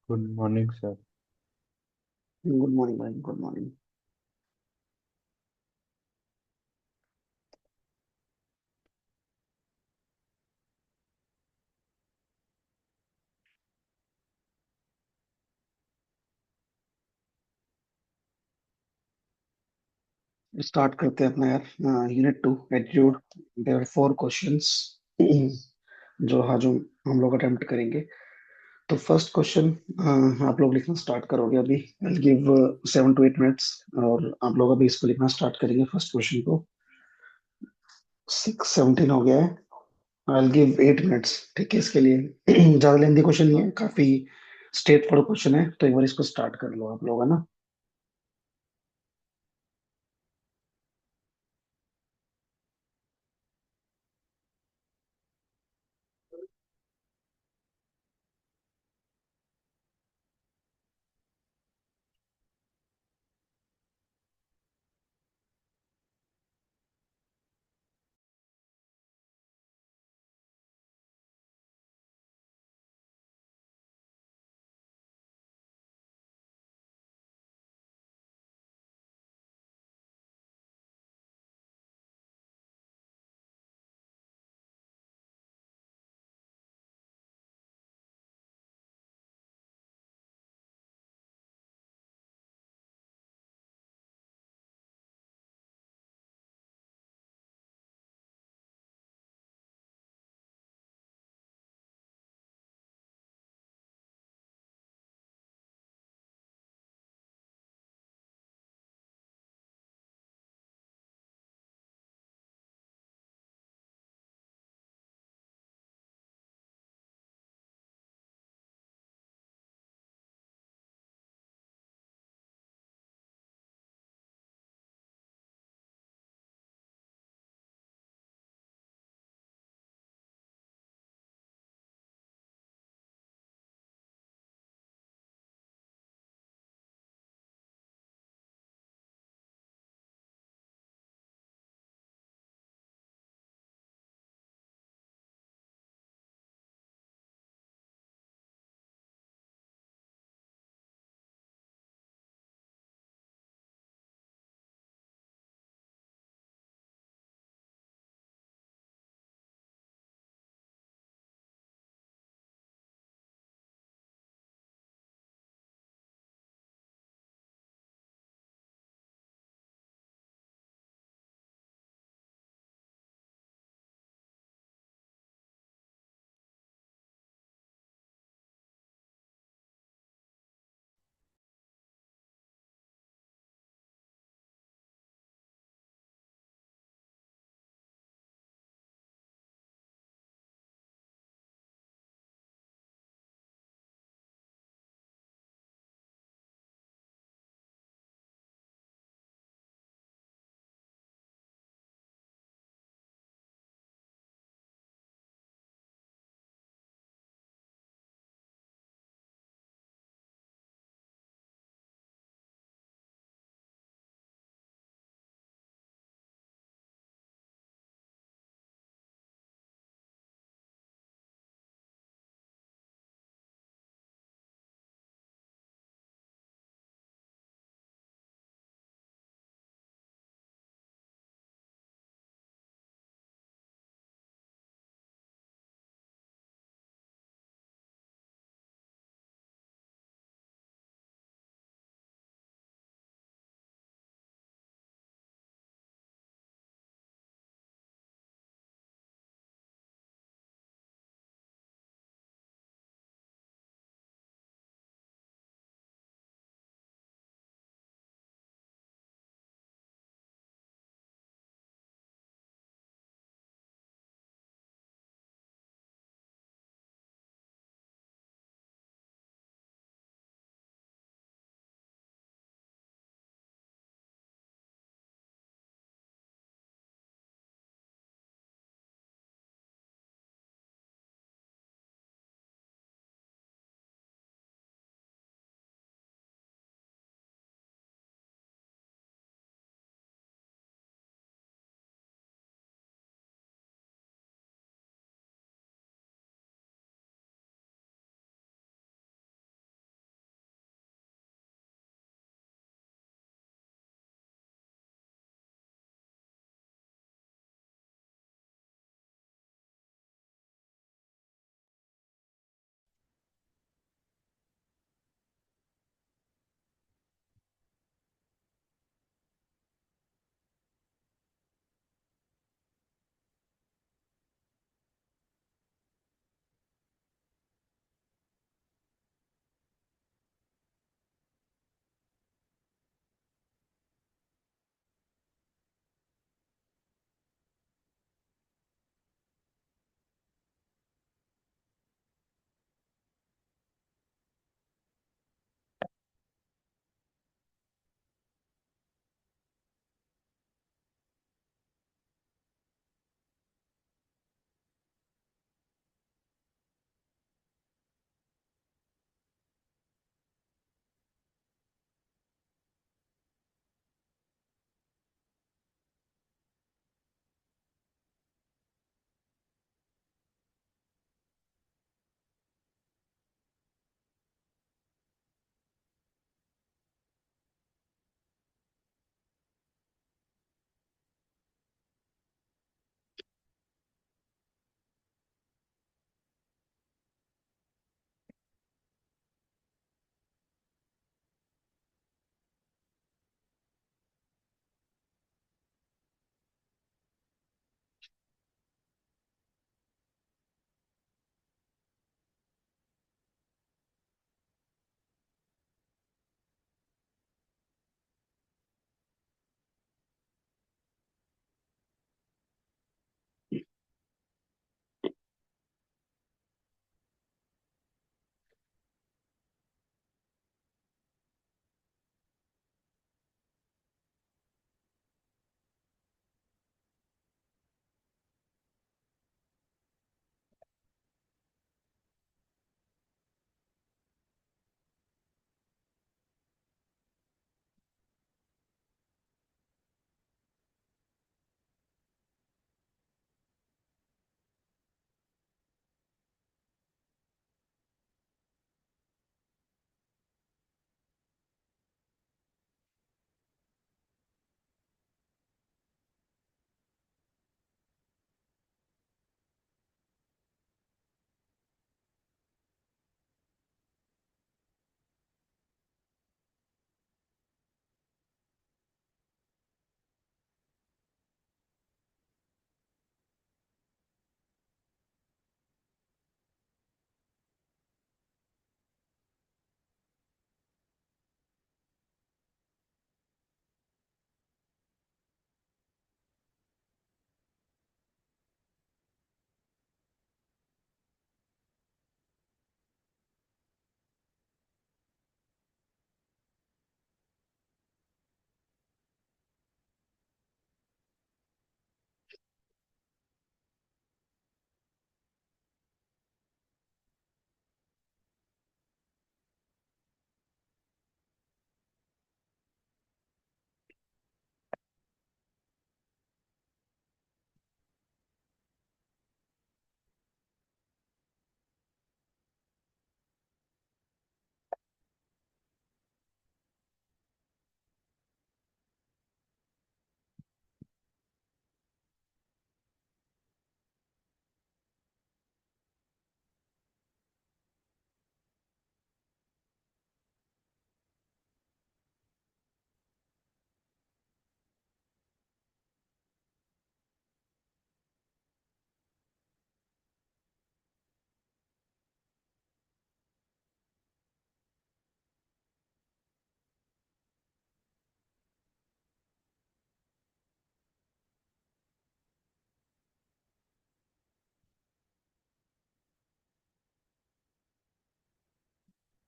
Good morning sir. Good morning भाई, good morning. Start करते हैं अपना यार। Unit 2 attitude. There are 4 questions जो आज हम लोग अटेम्प्ट करेंगे। तो फर्स्ट क्वेश्चन आप लोग लिखना स्टार्ट करोगे अभी। आई गिव 7 to 8 मिनट्स और आप लोग अभी इसको लिखना स्टार्ट करेंगे फर्स्ट क्वेश्चन को। 6:17 हो गया है। आई गिव 8 मिनट्स, ठीक है, इसके लिए। ज्यादा लेंथी क्वेश्चन नहीं है, काफी स्ट्रेट फॉरवर्ड क्वेश्चन है, तो एक बार इसको स्टार्ट कर लो आप लोग, है ना।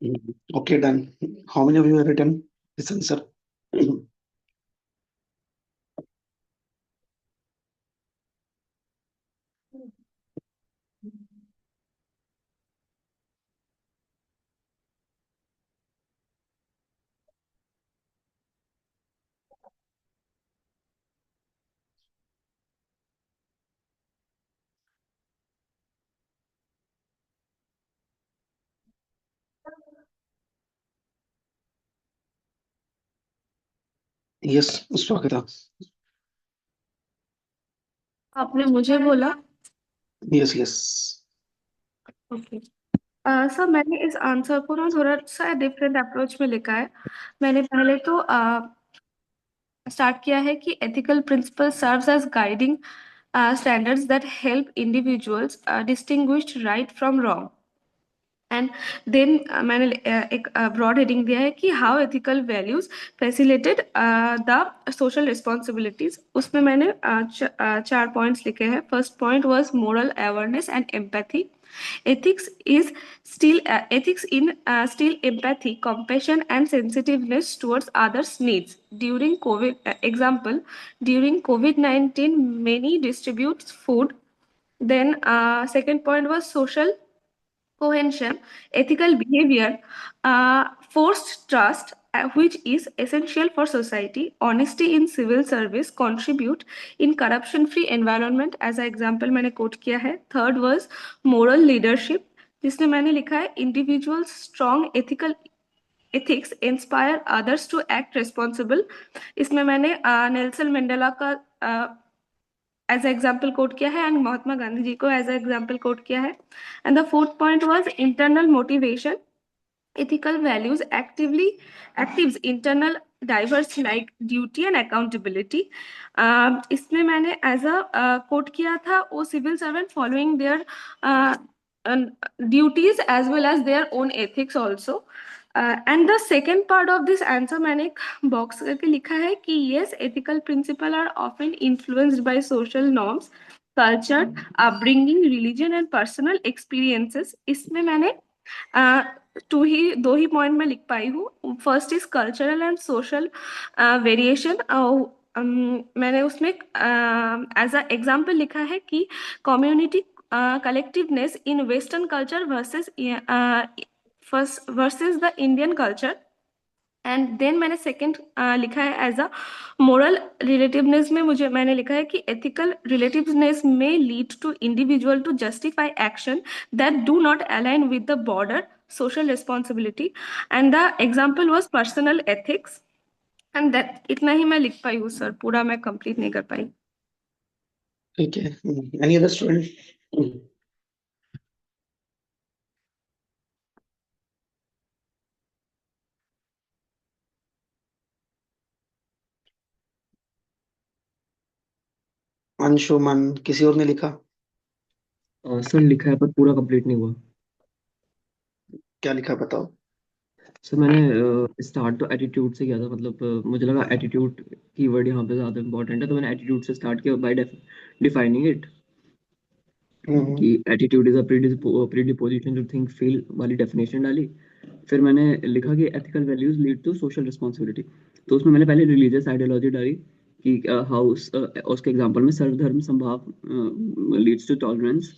Okay, done. How many of you have written this answer? Yes, Swagata. आपने मुझे बोला। Yes, yes. ओके। सर मैंने इस आंसर को ना थोड़ा सा डिफरेंट अप्रोच में लिखा है। मैंने पहले तो स्टार्ट किया है कि ethical principle serves as guiding standards that help individuals distinguish right from wrong. And then मैंने एक ब्रॉड हेडिंग दिया है कि how ethical values facilitate the social responsibilities. उसमें मैंने चार पॉइंट्स लिखे हैं। First point was moral awareness and empathy. Ethics is ethics in still empathy, compassion, and sensitiveness towards others' needs. During COVID, example, during COVID-19, many distributes food. Then, second point was social cohesion, ethical behavior, forced trust, which is essential for society, honesty in civil service, contribute in corruption-free environment. As an example, मैंने quote किया है. Third was moral leadership, जिसने मैंने लिखा है individuals strong ethical ethics inspire others to act responsible. इसमें मैंने Nelson Mandela का एज एग्जाम्पल कोट किया है एंड महात्मा गांधी जी को एज एग्जाम्पल कोट किया है। And the fourth point was internal motivation, ethical values actives internal diverse like duty and accountability। इसमें मैंने एज अ कोट किया था o civil servant following their duties as well as their own ethics also. And the second part of this answer मैंने एक box करके लिखा है कि yes ethical principle are often influenced by social norms, culture, upbringing, religion and personal experiences. इसमें मैंने दो ही पॉइंट में लिख पाई हूँ। First is cultural and social variation. मैंने उसमें एज अ एग्जाम्पल लिखा है कि community collectiveness in western culture versus the Indian culture. And then मैंने सेकंड लिखा है एज अ मोरल रिलेटिवनेस में मुझे मैंने लिखा है कि एथिकल रिलेटिवनेस में lead to individual to justify action that do not align with the border social responsibility. And the example was personal ethics. And that इतना ही मैं लिख पाई हूँ सर, पूरा मैं कंप्लीट नहीं कर पाई। Okay. Any other student? Anshuman, किसी और ने लिखा? सर लिखा है पर पूरा कंप्लीट नहीं हुआ। क्या लिखा बताओ? सर मैंने स्टार्ट तो एटीट्यूड से किया था, मतलब मुझे लगा एटीट्यूड की वर्ड यहाँ पे ज़्यादा इंपॉर्टेंट है, तो मैंने एटीट्यूड से स्टार्ट किया बाय डिफाइनिंग इट हम्म। कि attitude is a predisposition to think feel वाली डेफिनेशन डाली। फिर मैंने लिखा कि ethical values lead to social responsibility, तो उसमें मैंने पहले रिलीजियस आइडियोलॉजी डाली कि हाउ उसके एग्जांपल में सर्वधर्म समभाव लीड्स टू टॉलरेंस।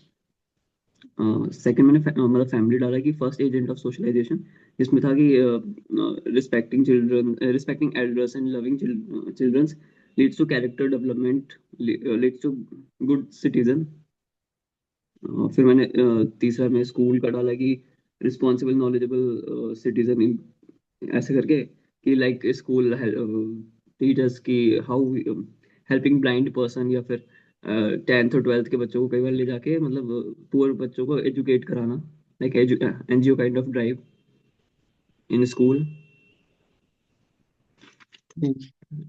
सेकंड मैंने मतलब फैमिली डाला कि फर्स्ट एजेंट ऑफ सोशलाइजेशन, जिसमें था कि respecting elders and loving childrens leads to character development, leads to good citizen. फिर मैंने तीसरा में स्कूल का डाला कि रिस्पॉन्सिबल नॉलेजेबल सिटीजन इन, ऐसे करके कि लाइक स्कूल टीचर्स की हाउ हेल्पिंग ब्लाइंड पर्सन, या फिर 10th और 12th के बच्चों को कई बार ले जाके मतलब पुअर बच्चों को एजुकेट कराना, like NGO kind of drive in school. Hmm.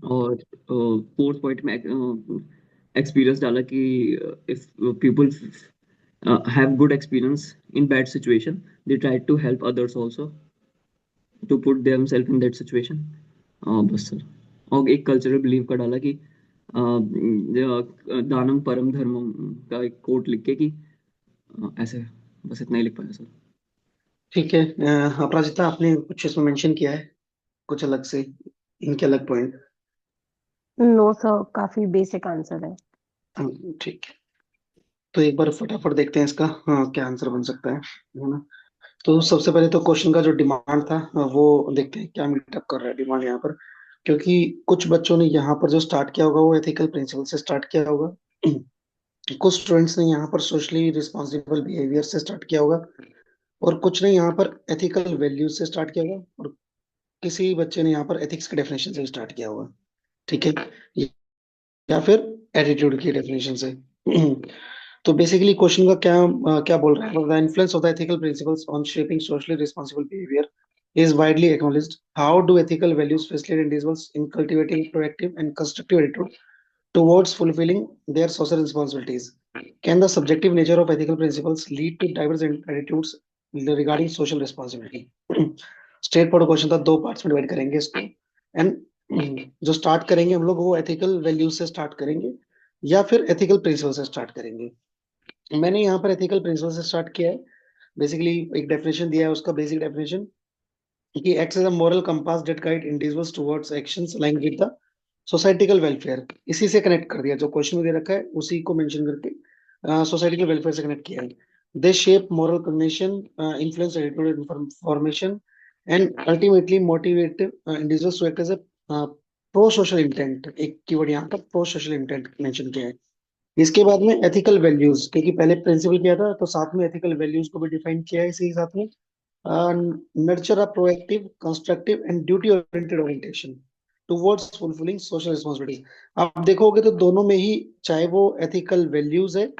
और फोर्थ पॉइंट में एक्सपीरियंस डाला कि if people have good experience in bad situation, they try to help others also to put themselves in that situation। बस sir. और एक cultural believe का डाला कि दानम परम धर्मम का एक कोट लिख के कि ऐसे, बस इतना ही लिख पाया सर। ठीक है। अपराजिता, आपने कुछ इसमें मेंशन किया है कुछ अलग से, इनके अलग पॉइंट? नो सर, काफी बेसिक आंसर है। ठीक है, तो एक बार फटाफट देखते हैं इसका क्या आंसर बन सकता है ना। तो सबसे पहले तो क्वेश्चन का जो डिमांड था वो देखते हैं क्या मीटअप कर रहा है डिमांड यहाँ पर। क्योंकि कुछ बच्चों ने यहाँ पर जो स्टार्ट किया होगा वो एथिकल प्रिंसिपल से स्टार्ट किया होगा। कुछ स्टूडेंट्स ने यहाँ पर सोशली रिस्पॉन्सिबल बिहेवियर से स्टार्ट किया होगा, और कुछ ने यहाँ पर एथिकल वैल्यूज से स्टार्ट किया होगा, और किसी बच्चे ने यहाँ पर एथिक्स की डेफिनेशन से स्टार्ट किया होगा। ठीक है, या फिर एटीट्यूड की डेफिनेशन से। तो बेसिकली क्वेश्चन का क्या बोल रहा है, the influence of the ethical principles on shaping socially responsible behaviour is widely acknowledged. How do ethical values facilitate individuals in cultivating proactive and constructive attitude towards fulfilling their social responsibilities? Can the subjective nature of ethical principles lead to diverse attitudes regarding social responsibility? Straight forward question था, दो parts में divide करेंगे इसको। And जो start करेंगे हम लोग वो एथिकल वैल्यूज से स्टार्ट करेंगे या फिर एथिकल प्रिंसिपल से स्टार्ट करेंगे। मैंने यहाँ पर एथिकल प्रिंसिपल से स्टार्ट किया है। बेसिकली एक डेफिनेशन दिया है, उसका बेसिक डेफिनेशन कि acts as a moral compass that guide individuals towards actions aligned with the societical welfare. इसी से कनेक्ट कर दिया, जो क्वेश्चन में दे रखा है उसी को मेंशन करके सोसाइटिकल वेलफेयर से कनेक्ट किया है। They shape moral cognition, influence attitude formation, and ultimately motivate individuals to act as a pro social intent. एक कीवर्ड यहाँ पर प्रो सोशल इंटेंट मेंशन किया है। इसके बाद में एथिकल वैल्यूज, क्योंकि पहले प्रिंसिपल किया था तो साथ में एथिकल वैल्यूज को भी डिफाइन किया है इसी के साथ में। Nurture a proactive, constructive and duty-oriented orientation towards fulfilling social responsibilities। आप देखोगे तो दोनों में ही, चाहे वो एथिकल वैल्यूज है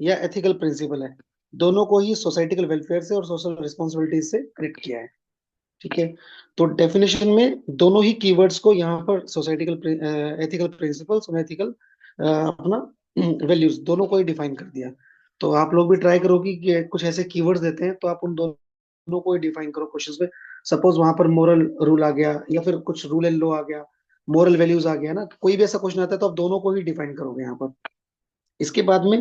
या एथिकल प्रिंसिपल है, दोनों को ही सोसाइटिकल वेलफेयर से और सोशल रिस्पॉन्सिबिलिटीज से कनेक्ट किया है। ठीक है, तो डेफिनेशन में दोनों ही कीवर्ड्स को यहाँ पर सोसाइटिकल एथिकल प्रिंसिपल्स और एथिकल अपना वैल्यूज दोनों को ही डिफाइन कर दिया। तो आप लोग भी ट्राई करो कि कुछ ऐसे कीवर्ड्स देते हैं तो आप उन दोनों को ही डिफाइन करो क्वेश्चंस में। सपोज वहां पर मोरल रूल आ गया या फिर कुछ रूल एंड लॉ आ गया, मोरल वैल्यूज आ गया ना, कोई भी ऐसा क्वेश्चन आता है तो आप दोनों को ही डिफाइन करोगे यहाँ पर। इसके बाद में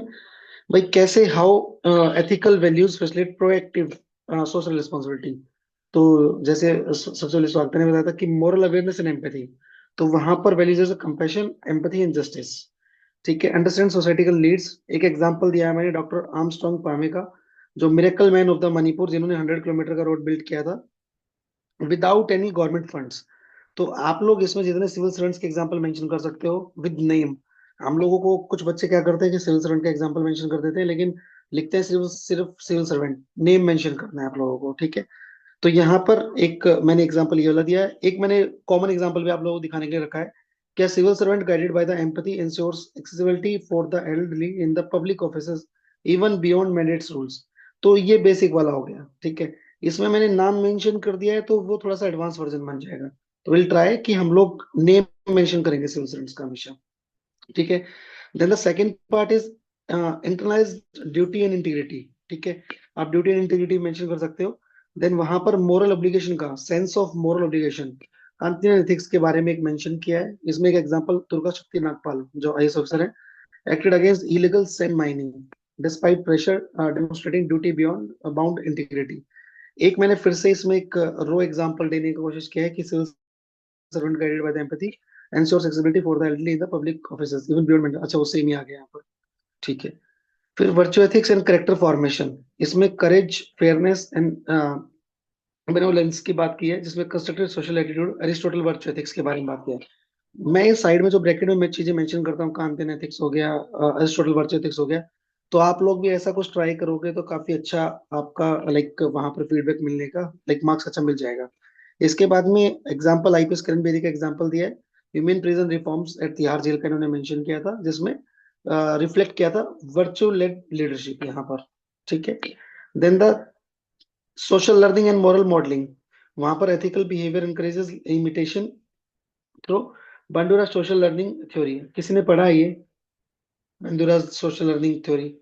भाई कैसे, how ethical values facilitate proactive social responsibility. तो जैसे सबसे पहले स्वागत ने बताया था कि मोरल अवेयरनेस एंड एम्पैथी, तो वहां पर वैल्यूज जैसे कंपैशन, एम्पैथी एंड जस्टिस। ठीक है, अंडरस्टैंड सोसाइटिकल नीड्स। एक एग्जांपल दिया है मैंने डॉक्टर आर्मस्ट्रांग पामे का, जो miracle man of the Manipur, जिन्होंने 100 किलोमीटर का रोड बिल्ड किया था विदाउट एनी गवर्नमेंट फंड्स। तो आप लोग इसमें जितने सिविल सर्वेंट्स के एग्जांपल मेंशन कर सकते हो विद नेम। हम लोगों को कुछ बच्चे क्या करते हैं कि सिविल सर्वेंट का एग्जांपल मेंशन कर देते हैं, लेकिन लिखते हैं सिर्फ सिर्फ सिविल सर्वेंट, नेम मेंशन करना है आप लोगों को। ठीक है, तो यहाँ पर एक मैंने एग्जांपल ये वाला दिया है, एक मैंने कॉमन एग्जांपल भी आप लोगों को दिखाने के लिए रखा है। क्या civil servant guided by the empathy ensures accessibility for the elderly in the public offices even beyond mandates rules. तो ये बेसिक वाला हो गया। ठीक है, इसमें मैंने नाम मेंशन कर दिया है तो वो थोड़ा सा एडवांस वर्जन बन जाएगा। तो विल ट्राई कि हम लोग नेम मेंशन करेंगे सिविल सर्वेंट्स का हमेशा। ठीक है, then the second part is internalise duty and integrity. ठीक है, आप ड्यूटी एंड इंटीग्रिटी मेंशन कर सकते हो। देन वहां पर मोरल ऑब्लिगेशन का सेंस ऑफ मोरल ऑब्लिगेशन, अंतिम एथिक्स के बारे में एक मेंशन किया है। इसमें एक एग्जांपल दुर्गा शक्ति नागपाल जो आईएएस ऑफिसर है, acted against illegal sand mining despite pressure demonstrating duty beyond bound integrity। एक मैंने फिर से इसमें एक रो एग्जांपल देने की कोशिश किया है कि civil servant guided by the empathy ensures accessibility for the elderly in the public offices even beyond mental। अच्छा, उससे ही आ गया यहाँ पर। ठीक है, फिर virtual ethics and character formation, इसमें करेज, फेयरनेस एंड बेनेवोलेंस की बात की है, जिसमें constructive social attitude, Aristotle virtual ethics के बारे में बात किया है। मैं इस साइड में जो ब्रैकेट में मैं चीजें मेंशन करता हूँ, कांतिन एथिक्स हो गया, एरिस्टोटल वर्चुअल एथिक्स हो गया, तो आप लोग भी ऐसा कुछ ट्राई करोगे तो काफी अच्छा आपका लाइक वहां पर फीडबैक मिलने का लाइक मार्क्स अच्छा मिल जाएगा। इसके बाद में एग्जांपल आईपीएस किरण बेदी का एग्जांपल दिया है, human prison reforms at Tihar jail का इन्होंने मेंशन किया था, जिसमें रिफ्लेक्ट किया था वर्चुअल लेड लीडरशिप यहाँ पर। ठीक है, then the social learning and moral modelling, वहां पर ethical behaviour encourages imitation through Bandura social learning theory. किसी ने पढ़ा है ये बंडूरा सोशल लर्निंग थ्योरी?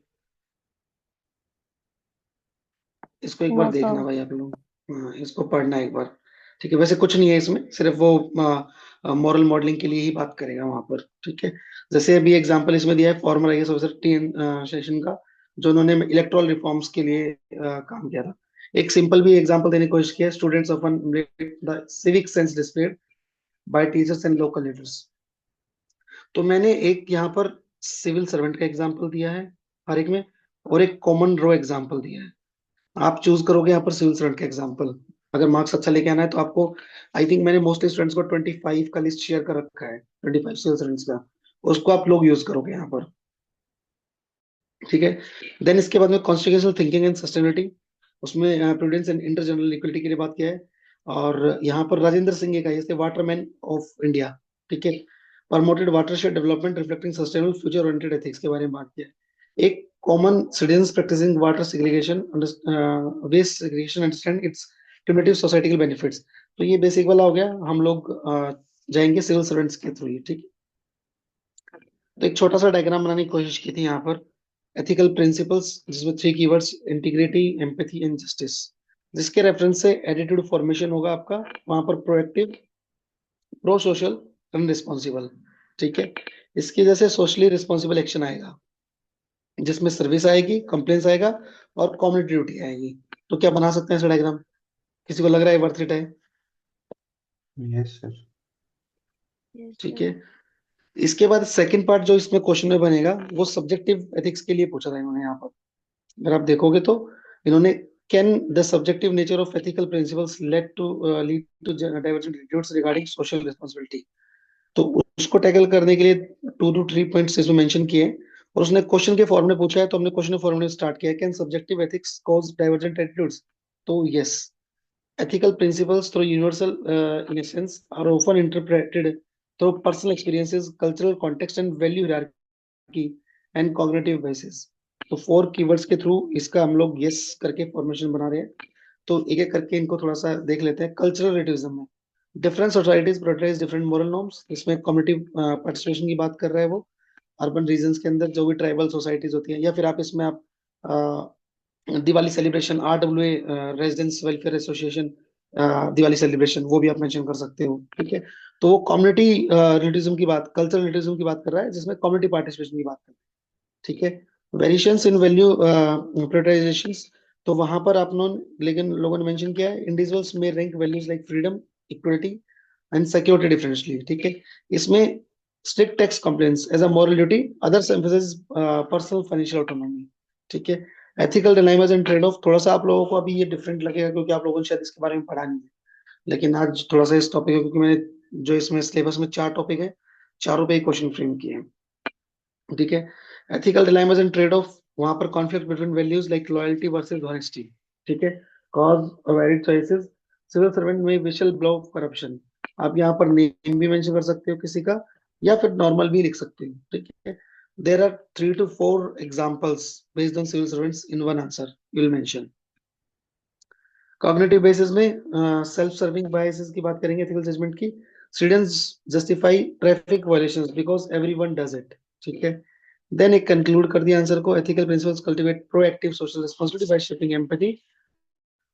इसको एक बार नो देखना सर। भाई आप लोग, हाँ, इसको पढ़ना एक बार। ठीक है, वैसे कुछ नहीं है इसमें, सिर्फ वो मॉरल मॉडलिंग के लिए ही बात करेगा वहां पर। ठीक है, जैसे अभी एग्जांपल इसमें दिया है former IAS officer T N Seshan का, जो उन्होंने इलेक्टोरल रिफॉर्म्स के लिए काम किया था। एक सिंपल भी एग्जांपल देने की कोशिश किया, students often the civic sense displayed bye teachers and local leaders. तो मैंने एक यहाँ पर सिविल सर्वेंट का एग्जांपल दिया है हर एक में, और एक कॉमन रो एग्जांपल दिया है। आप चूज करोगे यहाँ पर सिविल सर्वेंट का एग्जांपल, अगर मार्क्स अच्छा लेके आना है तो आपको, आई थिंक मैंने मोस्टली स्टूडेंट्स को 25 का लिस्ट शेयर कर रखा है, 25 सिविल सर्वेंट्स का, उसको आप लोग यूज करोगे यहाँ पर। ठीक है। देन इसके बाद में कॉन्स्टिट्यूशनल थिंकिंग एंड सस्टेनेबिलिटी, उसमें prudence and inter general equity के लिए बात किया है। और यहाँ पर राजेंद्र सिंह का जैसे वाटरमैन ऑफ इंडिया, ठीक है, promoted watershed development reflecting sustainable future oriented ethics के बारे में बात किया है। एक common citizens practising water segregation, waste segregation, understand its cumulative societal benefits. तो ये बेसिक वाला हो गया, हम लोग जाएंगे सिविल सर्वेंट्स के थ्रू ही, ठीक है। तो एक छोटा सा डायग्राम बनाने की कोशिश की थी यहाँ पर, एथिकल प्रिंसिपल्स, जिसमें 3 keywords, integrity, empathy and justice, जिसके रेफरेंस से एटीट्यूड फॉर्मेशन होगा आपका वहां पर, proactive, pro social and responsible. ठीक है। इसकी वजह से सोशली रिस्पॉन्सिबल एक्शन आएगा, जिसमें सर्विस आएगी, कंप्लेंस आएगा और कम्युनिटी ड्यूटी आएगी। तो क्या बना सकते हैं ऐसा डायग्राम? किसी को लग रहा है वर्थ इट है? Yes sir. ठीक है। इसके बाद सेकंड पार्ट जो इसमें क्वेश्चन में बनेगा, वो सब्जेक्टिव एथिक्स के लिए पूछा था इन्होंने यहाँ पर। अगर आप देखोगे तो इन्होंने, can the subjective nature of ethical principles lead to divergent attitudes regarding social responsibility. तो उसको टैकल करने के लिए 2 to 3 पॉइंट्स इसमें मेंशन किए हैं, और उसने क्वेश्चन के फॉर्म में पूछा है, तो हमने क्वेश्चन के फॉर्म में स्टार्ट किया है, can subjective ethics cause divergent attitudes? तो yes, ethical principles through universal innocence are often interpreted through personal experiences, cultural context and value hierarchy and cognitive basis। तो 4 कीवर्ड्स के थ्रू इसका हम लोग यस करके फॉर्मेशन बना रहे हैं। तो एक एक करके इनको थोड़ा सा देख लेते हैं। कल्चरल रिलेटिविज्म में different societies protect different moral norms, इसमें कम्युनिटी पार्टिसिपेशन की बात कर रहा है वो। अर्बन रीजन्स के अंदर जो भी ट्राइबल सोसाइटीज होती हैं, या फिर आप इसमें आप Diwali celebration, RWA residence welfare association Diwali celebration, वो भी आप मेंशन कर सकते हो। ठीक है। तो वो कम्युनिटी रिलेटिविज्म की बात, कल्चरल रिलेटिविज्म की बात कर रहा है, जिसमें कम्युनिटी पार्टिसिपेशन की बात कर रहा है। ठीक है। वेरिएशंस इन वैल्यू प्रायोरिटाइजेशंस, तो वहां पर आप लेकिन लोगों ने मेंशन किया है, इंडिविजुअल्स में rank values like freedom, equality and security differentially. ठीक है। इसमें strict tax complaints as a moral duty, others emphasis personal financial autonomy. ठीक है। Ethical dilemmas and trade off, थोड़ा सा आप लोगों को अभी ये डिफरेंट लगेगा क्योंकि आप लोगों ने शायद इसके बारे में पढ़ा नहीं है, लेकिन आज थोड़ा सा इस टॉपिक है, क्योंकि मैंने जो इसमें सिलेबस में 4 टॉपिक है, चारों पे ही क्वेश्चन फ्रेम किए हैं। ठीक है। Ethical dilemmas and trade of, वहां पर conflict between values like loyalty versus honesty. ठीक है। कॉज और वैलिड चॉइसेस, सिविल सर्वेंट में विशल ब्लो करप्शन, आप यहाँ पर नेम भी मेंशन कर सकते हो किसी का, या फिर नॉर्मल भी लिख सकते हो। ठीक है। There are 3 to 4 examples based on civil servants in one answer you will mention. Cognitive basis में सेल्फ सर्विंग बायसेस की बात करेंगे, एथिकल जजमेंट की। Students justify traffic violations because everyone does it. ठीक है। देन एक कंक्लूड कर दिया आंसर को, ethical principles cultivate proactive social responsibility by shaping empathy,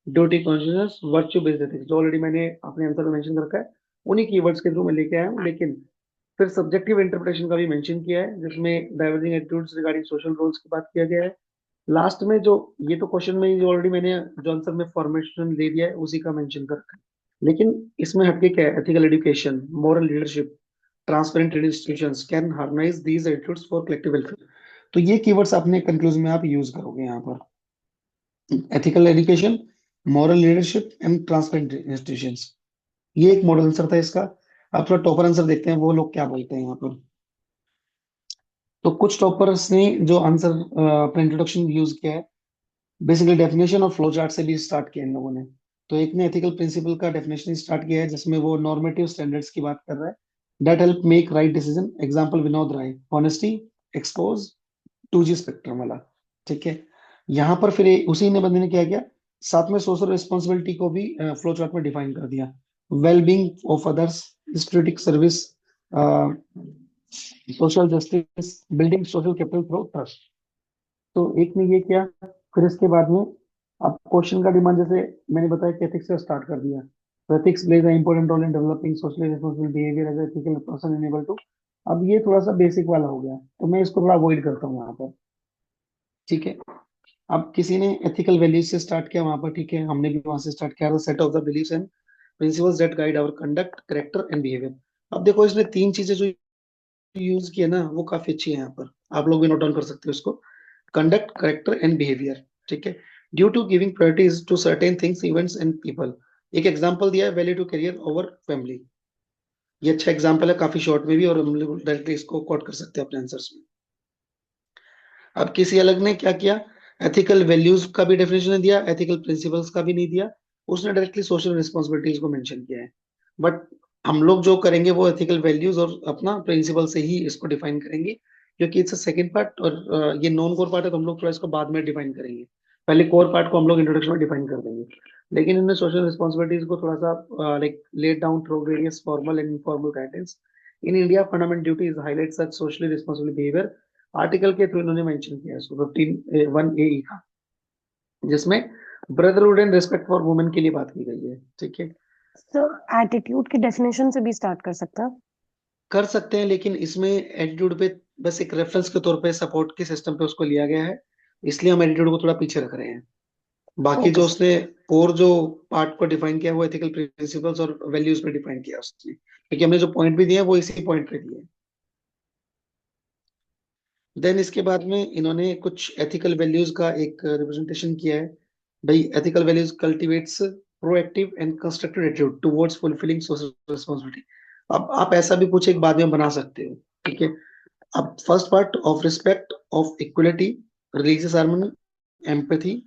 duty consciousness, virtue based ethics, जो ऑलरेडी मैंने अपने आंसर में मेंशन कर रखा है, उन्हीं कीवर्ड्स के थ्रू मैं लेके आया हूँ। लेकिन फिर सब्जेक्टिव इंटरप्रिटेशन का भी मेंशन किया है, जिसमें diverging attitudes regarding social roles की बात किया गया है। लास्ट में जो, ये तो क्वेश्चन में जो ऑलरेडी मैंने जो आंसर में फॉर्मेशन दे दिया है उसी का मेंशन कर रखा है, लेकिन इसमें हटके क्या है, ethical education, moral leadership, transparent institutions can harmonise these attitudes for collective welfare. तो ये कीवर्ड्स अपने कंक्लूजन में आप यूज करोगे यहाँ पर, ethical education, moral leadership and transparent institutions. ये एक मॉडल आंसर था इसका। आप थोड़ा टॉपर आंसर देखते हैं वो लोग क्या बोलते हैं यहाँ पर। तो कुछ टॉपर्स ने जो आंसर अपना इंट्रोडक्शन यूज किया है, बेसिकली डेफिनेशन और फ्लो चार्ट से भी स्टार्ट किया इन लोगों ने। तो एक ने एथिकल प्रिंसिपल का डेफिनेशन स्टार्ट किया है, जिसमें वो नॉर्मेटिव स्टैंडर्ड्स की बात कर रहा है, that help make right decision, example Vinod Rai, honesty, expose, 2G spectrum वाला। ठीक है। यहाँ पर फिर उसी ने बंदे ने क्या किया, साथ में सोशल रिस्पॉन्सिबिलिटी को भी फ्लो चार्ट में डिफाइन कर दिया, well being of others, student service, social justice, building social capital through trust. तो एक ने ये किया। फिर इसके बाद में अब क्वेश्चन का डिमांड, जैसे मैंने बताया कि एथिक्स से स्टार्ट कर दिया, तो ethics plays a important role in developing socially responsible behaviour as ethical person enable to. अब ये थोड़ा सा बेसिक वाला हो गया, तो मैं इसको थोड़ा अवॉइड करता हूँ यहाँ पर। ठीक है। अब किसी ने एथिकल वैल्यूज से स्टार्ट किया वहां पर, ठीक है, हमने भी वहां से स्टार्ट किया, set of the believes and principles that guide our conduct, character and behaviour. अब देखो इसने तीन चीजें जो यूज किया ना वो काफी अच्छी है यहाँ पर, आप लोग भी नोट डाउन कर सकते हो इसको। कंडक्ट, करेक्टर एंड बिहेवियर, ठीक है। Due to giving priorities to certain things, events and people. एक एग्जांपल दिया है, value to career over family. ये अच्छा एग्जांपल है, काफी शॉर्ट में भी, और हम लोग डायरेक्टली इसको कोट कर सकते हैं अपने आंसर्स में। अब किसी अलग ने क्या किया, एथिकल वैल्यूज का भी डेफिनेशन दिया, एथिकल प्रिंसिपल्स का भी नहीं दिया, उसने डायरेक्टली सोशल रिस्पॉन्सिबिलिटीज को मेंशन किया है। बट हम लोग जो करेंगे वो एथिकल वैल्यूज और अपना प्रिंसिपल से ही इसको डिफाइन करेंगे, क्योंकि इट्स अ सेकंड पार्ट, और ये नॉन कोर पार्ट है, तो हम लोग थोड़ा इसको बाद में डिफाइन करेंगे। पहले कोर पार्ट को हम लोग इंट्रोडक्शन में डिफाइन कर देंगे। लेकिन इनमें सोशल रिस्पॉन्सिबिलिटीज को थोड़ा सा like let down through various formal and informal guidance. In India fundamental duty is highlight such socially responsible behaviour. Article के थ्रू इन्होंने मेंशन किया है इसको 15(1)(a) का, जिसमें brotherhood and respect for women के लिए बात की गई है, ठीक है। सर एटीट्यूड की डेफिनेशन से भी स्टार्ट कर सकता है। कर सकते हैं, लेकिन इसमें एटीट्यूड पे बस एक रेफरेंस के तौर पे सपोर्ट के सिस्टम पे उसको लिया गया है, इसलिए हम एटीट्यूड को थोड़ा पीछे रख रहे हैं। बाकी ओके जो सर। उसने और जो पार्ट को डिफाइन किया वो एथिकल प्रिंसिपल्स और वैल्यूज पे डिफाइन किया उसने, क्योंकि हमने जो पॉइंट भी दिए हैं वो इसी पॉइंट पे दिए हैं। देन इसके बाद में इन्होंने कुछ एथिकल वैल्यूज का एक रिप्रेजेंटेशन किया है। भाई ethical values cultivates proactive and constructive attitude towards fulfilling social responsibility. अब आप ऐसा भी पूछे एक बाद में बना सकते हो, ठीक है। अब first part of respect, of equality, religious harmony, empathy,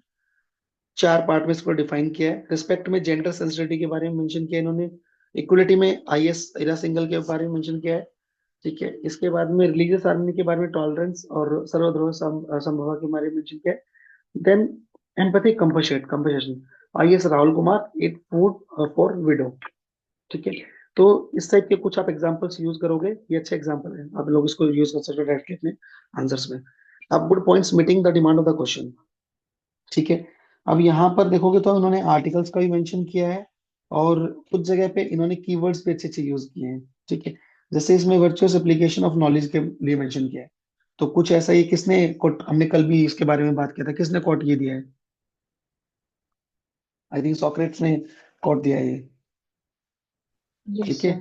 चार पार्ट में इसको डिफाइन किया है। रिस्पेक्ट में जेंडर सेंसिटिविटी के बारे में मेंशन किया है इन्होंने। इक्वलिटी में आईएस इरा सिंगल के बारे में मेंशन किया है, ठीक है। इसके बाद में रिलीजियस हार्मनी के बारे में टॉलरेंस और सर्वधर्म संभव के बारे में मेंशन किया है। Then empathy compassion compassion, IAS Rahul Kumar, at food for widow, ठीक है। तो इस टाइप के कुछ आप एग्जांपल्स यूज करोगे, ये अच्छा एग्जांपल है, आप लोग इसको यूज कर सकते हो डायरेक्टली अपने आंसर्स में। अब good points meeting the demand of the question, ठीक है। अब यहाँ पर देखोगे तो इन्होंने आर्टिकल्स का भी मेंशन किया है, और कुछ जगह पे इन्होंने कीवर्ड्स भी अच्छे अच्छे यूज किए हैं, ठीक है। जैसे इसमें वर्चुअस एप्लीकेशन ऑफ नॉलेज के लिए मेंशन किया है, तो कुछ ऐसा ही किसने कोट, हमने कल भी इसके बारे में बात किया था, किसने कोट ये दिया है, आई थिंक सॉक्रेट्स ने कोट दिया है ये, ठीक है।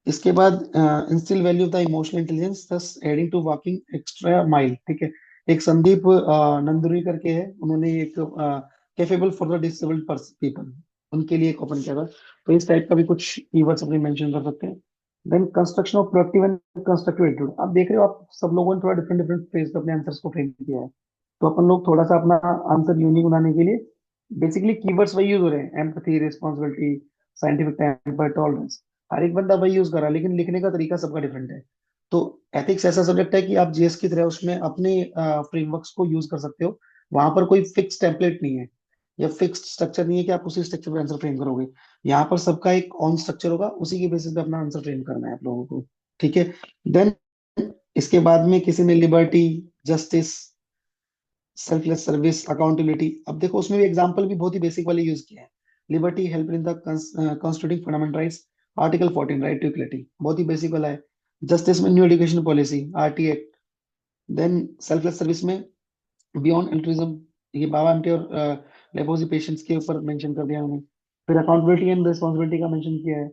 इसके बाद instil value of the emotional intelligence thus adding to walking extra mile, ठीक है। एक संदीप नंदुरी करके है, उन्होंने एक capable for the disabled people, उनके लिए एक ओपन किया था। तो इस टाइप का भी कुछ कीवर्ड्स अपने मेंशन कर सकते हैं। Then construction of productive and constructive attitude, आप देख रहे हो आप सब लोगों ने थोड़ा डिफरेंट डिफरेंट फेज पे अपने आंसर्स को फ्रेम किया है। तो अपन लोग थोड़ा सा अपना आंसर यूनिक बनाने के लिए बेसिकली कीवर्ड्स वही यूज हो रहे हैं, empathy, responsibility, scientific temper, tolerance. हर एक बंदा वही यूज कर रहा है, लेकिन लिखने का तरीका सबका डिफरेंट है। तो एथिक्स ऐसा सब्जेक्ट है कि आप जीएस की तरह उसमें अपने फ्रेमवर्क्स को यूज कर सकते हो। वहां पर कोई फिक्स टेम्पलेट नहीं है या फिक्स्ड स्ट्रक्चर नहीं है कि आप उसी स्ट्रक्चर पे आंसर फ्रेम करोगे। यहाँ पर सबका एक ऑन स्ट्रक्चर होगा, उसी के बेसिस पे अपना आंसर फ्रेम करना है आप लोगों को, ठीक है। देन इसके बाद में किसी ने liberty, justice, selfless service, accountability, अब देखो उसमें भी एग्जांपल भी बहुत ही बेसिक वाले यूज किए हैं। Liberty help in the constituting fundamental rights, article 14 right to equality, बहुत ही बेसिक वाला है। जस्टिस में new education policy, RT act. Then selfless service में बियॉन्ड एल्ट्रुइज्म, ये बाबा आमटे और लेपोसी पेशेंट्स के ऊपर मेंशन कर दिया उन्होंने। फिर अकाउंटेबिलिटी एंड रिस्पॉन्सिबिलिटी का मेंशन किया है।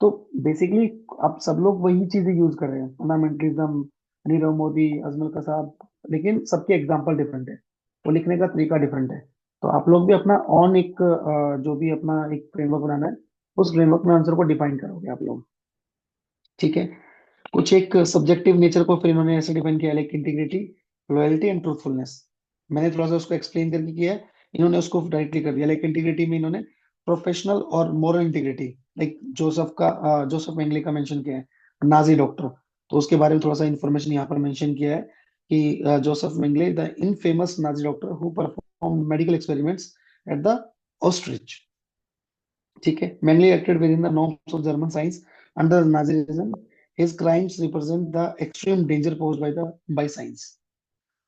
तो बेसिकली आप सब लोग वही चीजें यूज कर रहे हैं, फंडामेंटलिज्म, नीरव मोदी, अजमल कसाब, लेकिन सबके एग्जाम्पल डिफरेंट है, वो लिखने का तरीका डिफरेंट है। तो आप लोग भी अपना ऑन एक जो भी अपना एक फ्रेमवर्क बनाना है, उस फ्रेमवर्क में आंसर को डिफाइन करोगे आप लोग, ठीक है। कुछ एक सब्जेक्टिव नेचर को फिर इन्होंने ऐसे डिफाइन किया, like integrity, loyalty and truthfulness. मैंने थोड़ा सा उसको एक्सप्लेन करके किया है, इन्होंने उसको डायरेक्टली कर दिया। लाइक इंटीग्रिटी में इन्होंने प्रोफेशनल और मोरल इंटीग्रिटी, लाइक जोसेफ मेंगले का मेंशन किया है, नाजी डॉक्टर। तो उसके बारे में थोड़ा सा इंफॉर्मेशन यहाँ पर मेंशन किया है कि Josef Mengele the infamous Nazi doctor who perform medical experiments at the Auschwitz, ठीक है। Mengele acted within the norms of German science under Nazism, his crimes represent the extreme danger posed by science.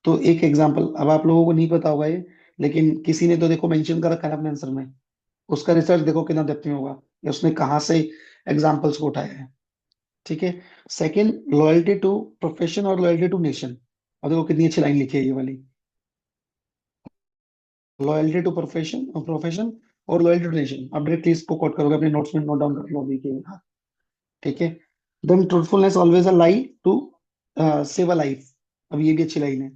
तो एक example, अब आप लोगों को नहीं पता होगा ये, लेकिन किसी ने तो देखो मेंशन कर रखा है अपने आंसर में, उसका रिसर्च देखो कितना डेप्थ में होगा, या उसने कहाँ से एग्जांपल्स को उठाया है, ठीक है। सेकंड, लॉयल्टी टू प्रोफेशन और लॉयल्टी टू नेशन, और देखो कितनी अच्छी लाइन लिखी है ये वाली। लॉयल्टी टू प्रोफेशन और लॉयल्टी टू नेशन। आप डायरेक्टली इसको कोट करोगे, अपने नोट्स में नोट डाउन कर लो अभी के। हाँ, ठीक है। Then truthfulness always a lie to save a life. अब ये भी अच्छी लाइन है।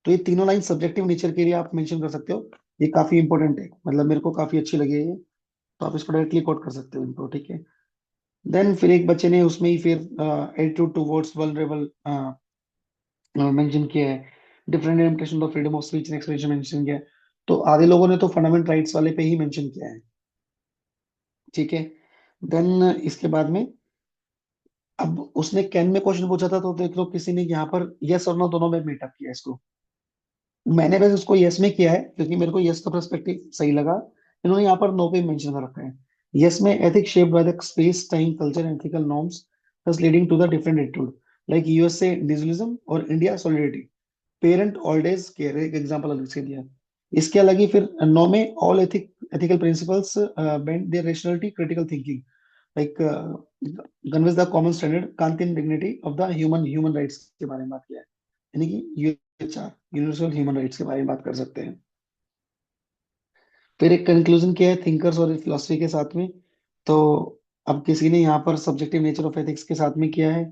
तो ये तीनों लाइन सब्जेक्टिव नेचर के लिए आप मेंशन कर सकते हो। ये काफी इंपॉर्टेंट है, मतलब मेरे को काफी अच्छी लगी है ये। तो आप इसको डायरेक्टली कोट कर सकते हो इनको, ठीक है। देन फिर एक बच्चे ने उसमें ही फिर एटीट्यूड टुवर्ड्स वल्नरेबल मेंशन किया है। Different limitation of freedom of speech and expression mention किया है। तो आधे लोगों ने तो फंडामेंटल राइट्स वाले पे ही मेंशन किया है, ठीक है। देन इसके बाद में, अब उसने कैन में क्वेश्चन पूछा था, तो देख लो किसी ने यहाँ पर यस और नो दोनों में मीटअप किया इसको। मैंने वैसे उसको यस में किया है क्योंकि मेरे को यस का पर्सपेक्टिव सही लगा। इन्होंने यहाँ पर नो पे मेंशन कर रखा है। यस में ethics shaped by the space time culture and ethical norms thus leading to the different attitude like USA individualism और India solidarity। Parent old age care एक एग्जांपल अलग से दिया। इसके अलग ही फिर नो में all ethical principles bend their rationality critical thinking like converge the common standard Kantian dignity of the human rights के बारे में बात किया है। यानी कि यूएचआर यूनिवर्सल ह्यूमन राइट्स के बारे में बात कर सकते हैं। फिर एक कंक्लूजन किया है थिंकर्स और फिलोसफी के साथ में। तो अब किसी ने यहाँ पर सब्जेक्टिव नेचर ऑफ एथिक्स के साथ में किया है,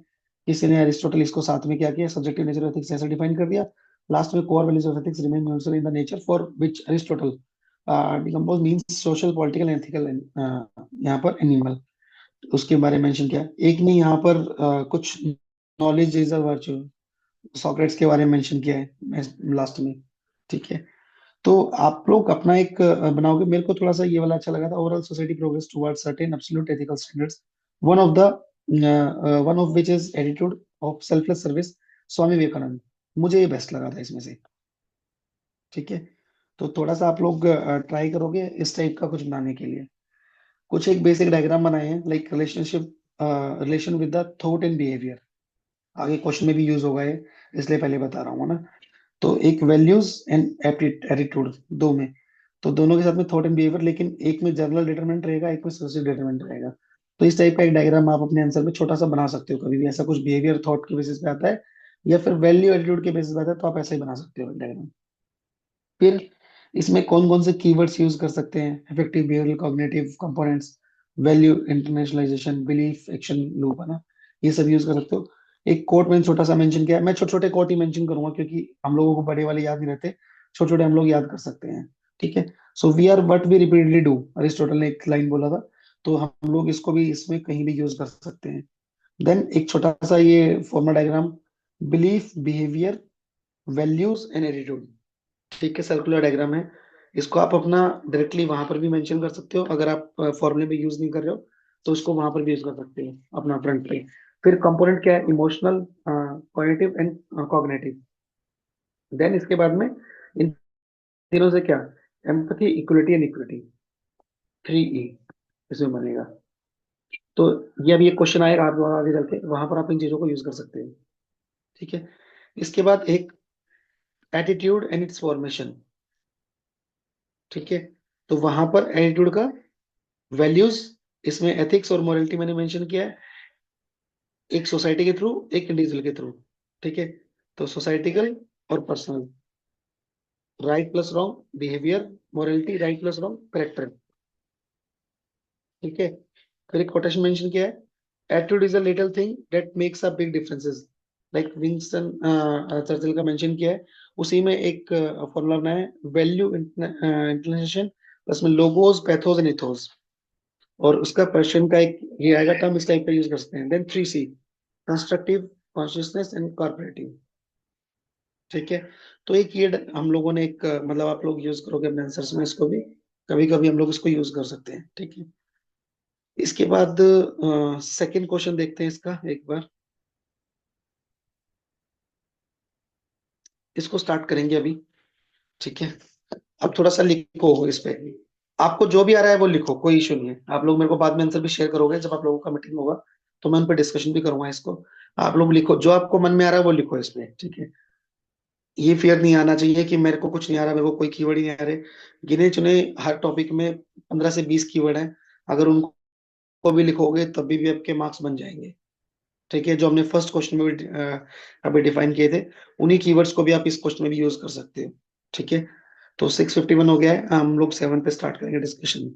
किसी ने एरिस्टोटल इसको साथ में क्या किया, सब्जेक्टिव नेचर ऑफ एथिक्स ऐसा डिफाइन कर दिया। लास्ट में core values of ethics remain universal in the nature for which Aristotle decompose means social political ethical यहाँ पर एनिमल, उसके बारे में मेंशन किया। एक ने यहाँ पर कुछ knowledge is a virtue Socrates के बारे में मेंशन किया है लास्ट में, ठीक है। तो आप लोग अपना एक बनाओगे। मेरे को थोड़ा सा ये वाला अच्छा लगा था, overall society progress towards certain absolute ethical standards, one of the one of which is attitude of selfless service, Swami Vivekananda. मुझे ये बेस्ट लगा था इसमें से, ठीक है। तो थोड़ा सा आप लोग ट्राई करोगे इस टाइप का कुछ बनाने के लिए। कुछ एक बेसिक डायग्राम बनाए हैं like relation with the thought and behaviour. आगे क्वेश्चन में भी यूज होगा ये, इसलिए पहले बता रहा हूँ ना। तो एक वैल्यूज एंड एटीट्यूड दो में, तो दोनों के साथ में थॉट एंड बिहेवियर, लेकिन एक में जनरल डिटरमिनेंट रहेगा, एक में स्पेसिफिक डिटरमिनेंट रहेगा। तो इस टाइप का एक डायग्राम आप अपने आंसर में छोटा सा बना सकते हो। कभी भी ऐसा कुछ बिहेवियर थॉट के बेसिस पे आता है या फिर वैल्यू एटीट्यूड के बेसिस पे आता है, तो आप ऐसा ही बना सकते हो डायग्राम। फिर इसमें कौन कौन से कीवर्ड्स यूज कर सकते हैं, effective behavioural cognitive components, value internationalisation, belief action loop, है ना, ये सब यूज कर सकते हो। एक कोट मैंने छोटा सा मेंशन किया है। मैं छोटे छोटे कोट ही मेंशन करूंगा क्योंकि हम लोगों को बड़े वाले याद नहीं रहते, छोटे छोटे हम लोग याद कर सकते हैं, ठीक है। So we are what we repeatedly do, Aristotle ने एक लाइन बोला था, तो हम लोग इसको भी इसमें कहीं भी यूज कर सकते हैं। देन एक छोटा सा ये formal diagram, belief behaviour values and attitude, ठीक है, सर्कुलर डायग्राम है। इसको आप अपना डायरेक्टली वहां पर भी मेंशन कर सकते हो। अगर आप फॉर्मूले में यूज नहीं कर रहे हो तो उसको वहां पर भी यूज कर सकते हो अपना फ्रंट पे। फिर कंपोनेंट क्या है, emotional cognitive and cognitive. Then इसके बाद में इन तीनों से क्या, empathy equality and equity, 3E इसमें बनेगा। तो ये अभी एक क्वेश्चन आएगा आप आगे चल के, वहां पर आप इन चीजों को यूज कर सकते हो, ठीक है। इसके बाद एक एटीट्यूड एंड इट्स फॉर्मेशन, ठीक है। तो वहां पर एटीट्यूड का वैल्यूज, इसमें एथिक्स और मोरलिटी मैंने मेंशन किया है, एक सोसाइटी के थ्रू एक इंडिविजुअल के थ्रू, ठीक है। तो सोसाइटिकल और personal, right plus wrong behaviour, morality right plus wrong character, ठीक है। फिर एक कोटेशन मेंशन किया है, attitude is a little thing that makes a big differences, like Winston Churchill का मेंशन किया है। उसी में एक फॉर्मूला बनाया है, वैल्यू इंटरनेशन प्लस में लोगोस पैथोस एंड इथोस, और उसका पर्शियन का एक ये आएगा टर्म, इस टाइप का यूज कर सकते हैं। Then 3C, constructive consciousness and corporative, ठीक है। तो एक ये हम लोगों ने एक मतलब आप लोग यूज करोगे अपने आंसर्स में, इसको भी कभी कभी हम लोग इसको यूज कर सकते हैं, ठीक है। इसके बाद सेकंड क्वेश्चन देखते हैं इसका एक बार, इसको स्टार्ट करेंगे अभी, ठीक है। अब थोड़ा सा लिखो इस पे, आपको जो भी आ रहा है वो लिखो, कोई इशू नहीं है। आप लोग मेरे को बाद में आंसर भी शेयर करोगे जब आप लोगों का मीटिंग होगा, तो मैं उन पर डिस्कशन भी करूंगा इसको। आप लोग लिखो, जो आपको मन में आ रहा है वो लिखो इसमें, ठीक है। ये फियर नहीं आना चाहिए कि मेरे को कुछ नहीं आ रहा, मेरे को कोई कीवर्ड ही नहीं आ रहे। गिने चुने हर टॉपिक में 15 से 20 कीवर्ड हैं, अगर उनको भी लिखोगे तभी भी आपके मार्क्स बन जाएंगे, ठीक है। जो हमने फर्स्ट क्वेश्चन में भी अभी डिफाइन किए थे, उन्हीं कीवर्ड्स को भी आप इस क्वेश्चन में भी यूज कर सकते हो, ठीक है। तो 6:51 हो गया है, हम लोग 7 पे स्टार्ट करेंगे डिस्कशन।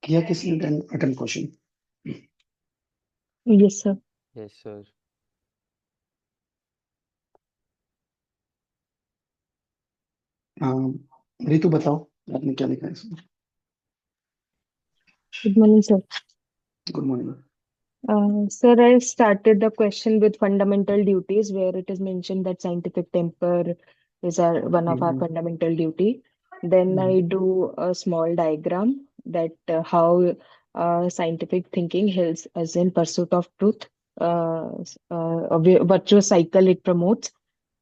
किया किसी ने attempt question? Yes, sir. Yes, sir. Ritu बताओ, आपने क्या लिखा है इसमें? Good morning, sir. Good morning. Sir, I started the question with fundamental duties, where it is mentioned that scientific temper is one of our fundamental duty. Then I do a small diagram that how scientific thinking helps us in pursuit of truth, a virtuous cycle it promotes.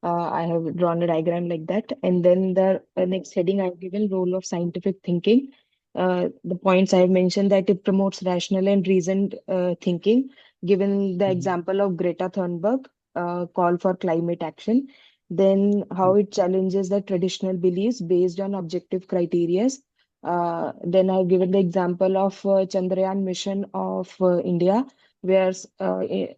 I have drawn a diagram like that. And then the next heading I've given role of scientific thinking. The points I have mentioned that it promotes rational and reasoned thinking, given the example of Greta Thunberg, call for climate action. Then how it challenges the traditional beliefs based on objective criteria. Then I've given the example of Chandrayaan mission of India, where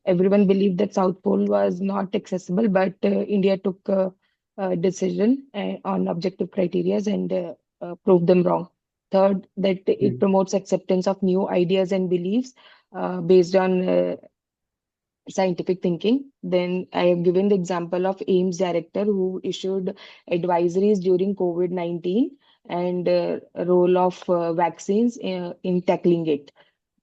everyone believed that South Pole was not accessible, but India took a decision on objective criteria and proved them wrong. Third, that it promotes acceptance of new ideas and beliefs based on scientific thinking. Then I have given the example of AIMS director who issued advisories during COVID-19 and role of vaccines in tackling it.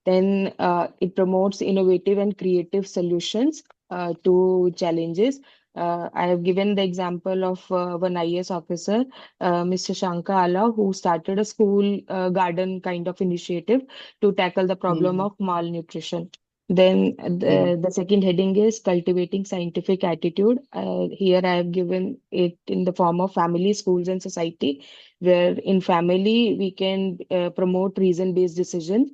Then it promotes innovative and creative solutions to challenges. I have given the example of one IAS officer, Mr. Shankar Ala, who started a school garden kind of initiative to tackle the problem of malnutrition. Then the second heading is cultivating scientific attitude. Here I have given it in the form of family, schools, and society, where in family we can promote reason-based decisions.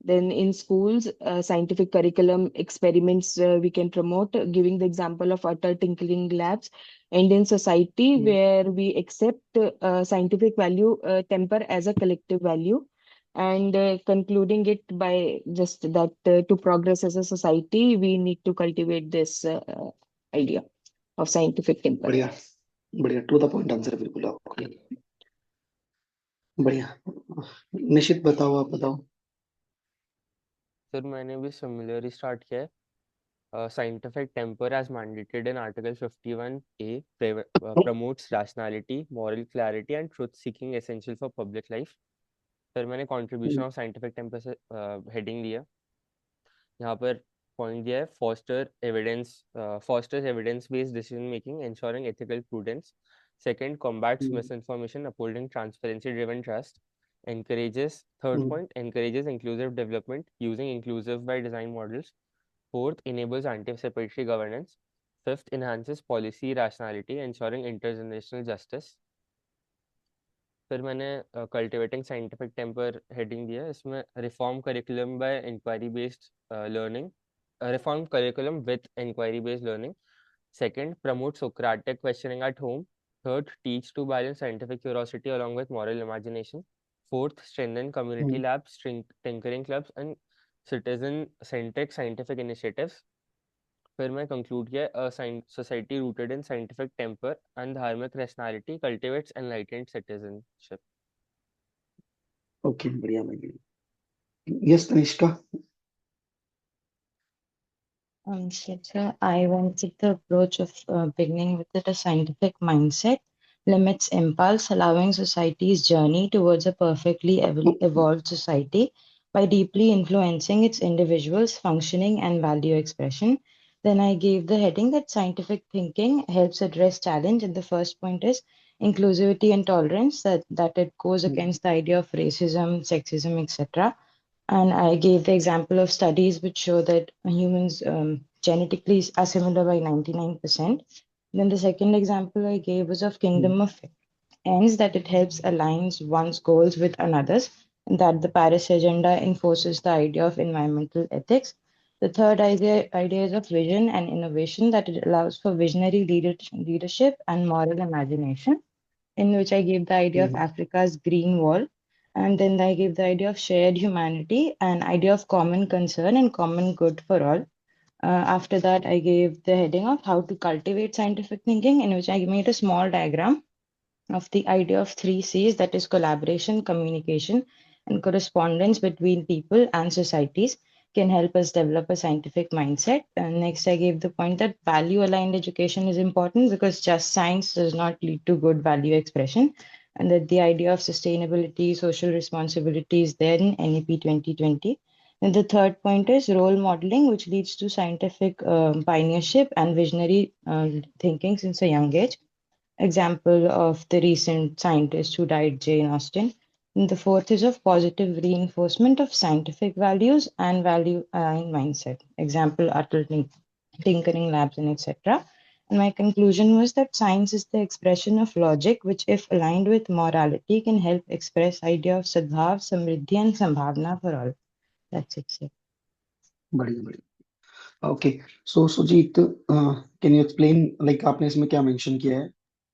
Then in schools, scientific curriculum experiments we can promote, giving the example of utter tinkering labs. And in society, where we accept scientific value temper as a collective value, and concluding it by just that to progress as a society, we need to cultivate this idea of scientific temper. बढ़िया, बढ़िया, to the point answer बिल्कुल आपका। बढ़िया। निशित बताओ, आप बताओ। Sir मैंने भी सिमिलर स्टार्ट किया है. Scientific temper as mandated in Article 51A promotes rationality, moral clarity and truth seeking essential for public life. फिर मैंने contribution of scientific temper से heading दिया. यहाँ पर point दिया है fosters evidence based decision making, ensuring ethical prudence. Second, combats misinformation, upholding transparency driven trust. Third point, encourages inclusive development using inclusive by design models. Fourth, enables anticipatory governance. Fifth, enhances policy rationality, ensuring intergenerational justice. फिर मैंने cultivating scientific temper heading दिया. इसमें reform curriculum by inquiry based learning, reform curriculum with inquiry based learning. Second, promote Socratic questioning at home. Third, teach to balance scientific curiosity along with moral imagination. Fourth, strengthen community labs, tinkering clubs and citizen-centric scientific initiatives. फिर मैं conclude किया, society rooted in scientific temper and dharmic rationality cultivates enlightened citizenship. Okay, बढ़िया बढ़िया। Yes Tanishka. So I went with the approach of beginning with a scientific mindset, limits impulse, allowing society's journey towards a perfectly evolved society by deeply influencing its individuals' functioning and value expression. Then I gave the heading that scientific thinking helps address challenge, and the first point is inclusivity and tolerance, that it goes against the idea of racism, sexism, etc. And I gave the example of studies which show that humans genetically are similar by 99%. Then the second example I gave was of kingdom of ends, that it helps aligns one's goals with another's, and that the Paris Agenda enforces the idea of environmental ethics. The third idea is of vision and innovation, that it allows for visionary leadership and moral imagination, in which I gave the idea of Africa's green wall. And then I gave the idea of shared humanity, an idea of common concern and common good for all. After that, I gave the heading of how to cultivate scientific thinking, in which I made a small diagram of the idea of three C's, that is collaboration, communication, and correspondence between people and societies can help us develop a scientific mindset. And next, I gave the point that value aligned education is important because just science does not lead to good value expression, and that the idea of sustainability, social responsibility is there in NEP 2020. And the third point is role modeling, which leads to scientific pioneership and visionary thinking since a young age. Example of the recent scientist who died, Jane Austen. And the fourth is of positive reinforcement of scientific values and value aligned mindset. Example, Atal Tinkering Labs and etc. And my conclusion was that science is the expression of logic, which, if aligned with morality, can help express idea of sadbhav, samriddhi, and sambhavna for all. That's it, sir. बढ़िया बढ़िया। Okay, so Sujeet, can you explain, like आपने इसमें क्या mention किया है,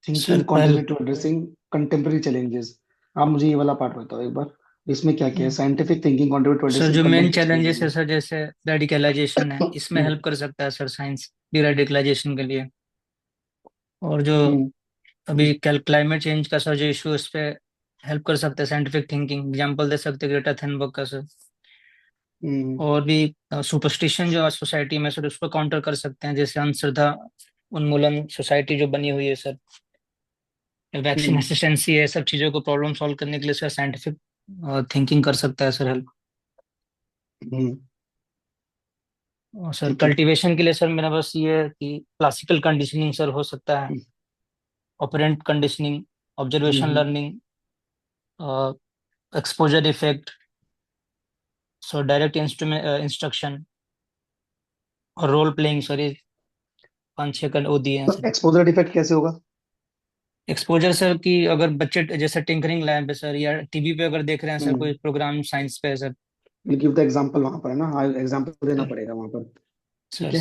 thinking sir contribute to addressing contemporary challenges. आप मुझे ये वाला पार्ट बताओ एक बार, इसमें क्या क्या है, scientific thinking contribute to sir जो एड्रेसिंग मेन कंटेम्पररी चैलेंजेस है चैलेंजेस। सर, जैसे रेडिकलाइजेशन है, इसमें हेल्प कर सकता है सर साइंस डीरेडिकलाइजेशन के लिए। और जो अभी क्लाइमेट चेंज का सर जो इशू है, उस पे हेल्प कर सकता है साइंटिफिक थिंकिंग। एग्जांपल दे सकते हैं ग्रेटा थनबर्ग का सर। और भी सुपरस्टिशन जो आज सोसाइटी में सर, उसको काउंटर कर सकते हैं, जैसे अंधश्रद्धा उन्मूलन सोसाइटी जो बनी हुई है सर, वैक्सीन रेसिस्टेंसी है, सब चीजों को प्रॉब्लम सॉल्व करने के लिए सर साइंटिफिक थिंकिंग कर सकता है सर हेल्प। और सर ठीक है। कल्टीवेशन के लिए सर मेरा बस ये है कि क्लासिकल कंडीशनिंग सर हो सकता है, operant conditioning, observation learning, exposure effect, so direct instruction और रोल प्लेइंग सर, ये 5-6 वो दिए हैं तो सर। एक्सपोजर इफेक्ट कैसे होगा? एक्सपोजर सर की अगर बच्चे जैसे टिंकरिंग लैब है सर, या टीवी पे अगर देख रहे हैं सर कोई प्रोग्राम साइंस पे है सर। गिव द एग्जांपल, वहां पर है ना, एग्जांपल देना सर पड़ेगा वहां पर। ठीक सर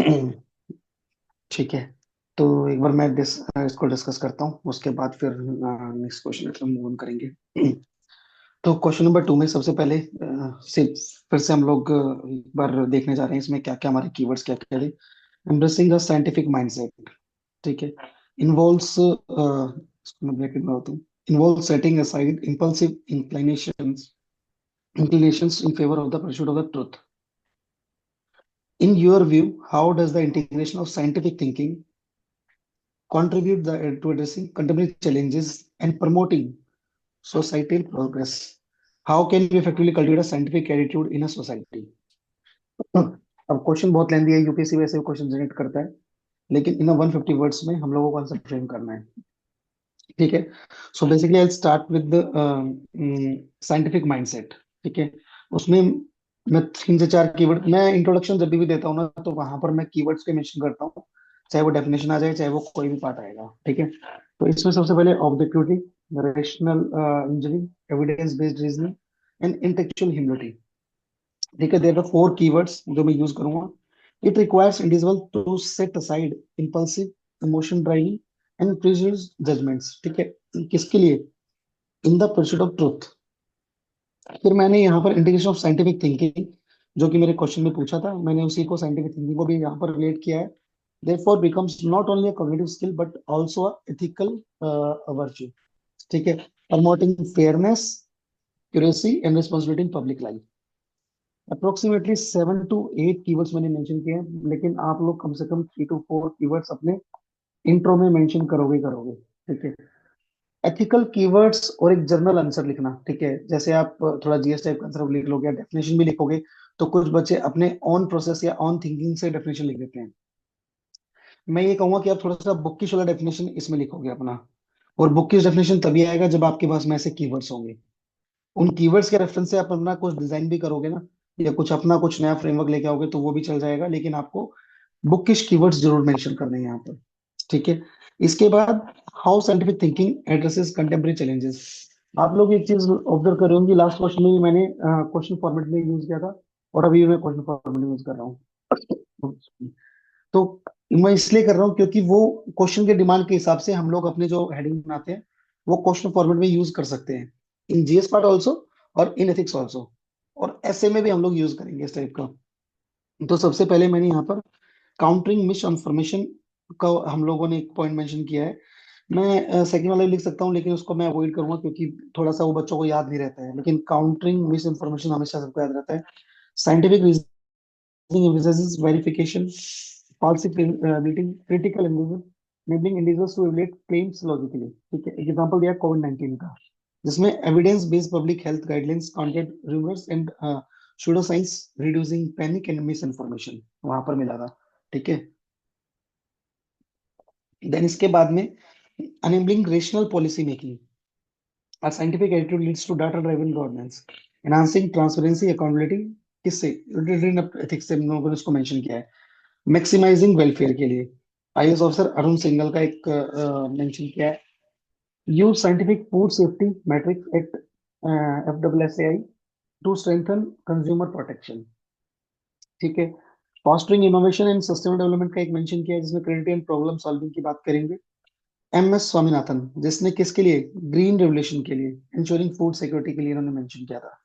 है। ठीक है, तो एक बार मैं इसको डिस्कस करता हूँ, उसके बाद फिर नेक्स्ट क्वेश्चन पे मूव ऑन करेंगे। तो क्वेश्चन नंबर 2 में सबसे पहले सिर्फ फिर से हम लोग एक बार देखने जा रहे हैं इसमें क्या क्या हमारे कीवर्ड्स क्या क्या है। एम्ब्रेसिंग द साइंटिफिक माइंडसेट, ठीक है, इन्वॉल्व्स, इसको मैं ब्रैकेट में होता हूँ, involve setting aside impulsive inclinations in favor of the pursuit of the truth. In your view, how does the integration of scientific thinking contribute to addressing contemporary challenges and promoting societal progress? How can we effectively cultivate a scientific attitude in a society? अब question बहुत लेंदी है, UPSC वैसे question generate करता है, लेकिन इन 150 words में हम लोगों को आंसर फ्रेम करना है। ठीक है, so basically I start with scientific mindset. ठीक है, उसमें मैं 3 से 4 कीवर्ड, मैं इंट्रोडक्शन जब भी देता हूँ ना, तो वहां पर मैं कीवर्ड्स के मेंशन करता हूँ, चाहे वो डेफिनेशन आ जाए, चाहे वो कोई भी पार्ट आएगा। ठीक है, तो इसमें सबसे पहले objectivity, rational engineering, evidence based reasoning and intellectual humility. ठीक है, देयर आर 4 कीवर्ड्स जो मैं यूज करूंगा। It requires individual to set aside impulsive emotion driving and prejudice judgements. ठीक है, किसके लिए? In the pursuit of truth. फिर मैंने यहाँ पर इंटीग्रेशन ऑफ साइंटिफिक थिंकिंग, जो कि मेरे क्वेश्चन में पूछा था, मैंने उसी को साइंटिफिक थिंकिंग को भी यहाँ पर रिलेट किया है। therefore becomes not only a cognitive skill but also a ethical virtue. ठीक है, promoting fairness, accuracy and responsibility in public life. Approximately 7 to 8 keywords मैंने मेंशन किए हैं, लेकिन आप लोग कम से कम 3 to 4 कीवर्ड्स अपने इंट्रो में मेंशन करोगे। ठीक है, एथिकल कीवर्ड्स और एक जर्नल आंसर लिखना। ठीक है, जैसे आप थोड़ा जीएस टाइप का आंसर लिख लोगे या डेफिनेशन भी लिखोगे, तो कुछ बच्चे अपने ऑन प्रोसेस या ऑन थिंकिंग से डेफिनेशन लिख देते हैं। मैं ये कहूंगा कि आप थोड़ा सा बुकिश वाला डेफिनेशन इसमें लिखोगे अपना, और बुकिश डेफिनेशन तभी आएगा जब आपके पास में ऐसे कीवर्ड्स होंगे। उन कीवर्ड्स के रेफरेंस से आप अपना कुछ डिजाइन भी करोगे ना, या कुछ अपना कुछ नया फ्रेमवर्क लेके आओगे, तो वो भी चल जाएगा, लेकिन आपको बुकिश कीवर्ड्स जरूर मेंशन करने हैं यहाँ पर। ठीक है, इसके बाद how scientific thinking addresses contemporary challenges. आप लोग एक चीज ऑब्जर्व कर रहे होंगे, लास्ट क्वेश्चन में भी मैंने क्वेश्चन फॉर्मेट में यूज किया था, और अभी मैं क्वेश्चन फॉर्मेट में यूज कर रहा हूँ। तो मैं इसलिए कर रहा हूँ क्योंकि वो क्वेश्चन के डिमांड के हिसाब से हम लोग अपने जो हेडिंग बनाते हैं वो क्वेश्चन फॉर्मेट में यूज कर सकते हैं, इन जीएस पार्ट ऑल्सो और इन एथिक्स ऑल्सो, और ऐसे में भी हम लोग यूज करेंगे इस टाइप का। तो सबसे पहले मैंने यहाँ पर काउंटरिंग मिस इन्फॉर्मेशन का हम लोगों ने एक पॉइंट मेंशन किया है। मैं सेकंड वाला भी लिख सकता हूँ, लेकिन उसको मैं अवॉइड करूंगा क्योंकि थोड़ा सा वो बच्चों को याद नहीं रहता है, लेकिन काउंटरिंग मिस इन्फॉर्मेशन हमेशा सबको याद रहता है। Scientific reasoning emphasizes verification, falsification, critical enabling individuals to evaluate claims logically। ठीक है, एग्जांपल दिया कोविड 19 का, जिसमें evidence based public health guidelines counted rumours and pseudo science, reducing panic and misinformation वहां पर मिला था। ठीक है, देन इसके बाद में enabling rational policy making, a scientific attitude leads to data driven governance, enhancing transparency accountability। किससे? एथिक्स से हम लोगों ने इसको मेंशन किया है। मैक्सिमाइजिंग वेलफेयर के लिए आईएएस ऑफिसर अरुण सिंघल का एक मेंशन किया है। Use scientific food safety matrix at FSSAI to strengthen consumer protection. ठीक है, fostering innovation and sustainable development का एक मेंशन किया है, जिसमें क्रिएटिविटी एंड प्रॉब्लम सॉल्विंग की बात करेंगे। MS स्वामीनाथन, जिसने किसके लिए? ग्रीन रेवोल्यूशन के लिए, इंश्योरिंग फूड सिक्योरिटी के लिए इन्होंने मेंशन किया था।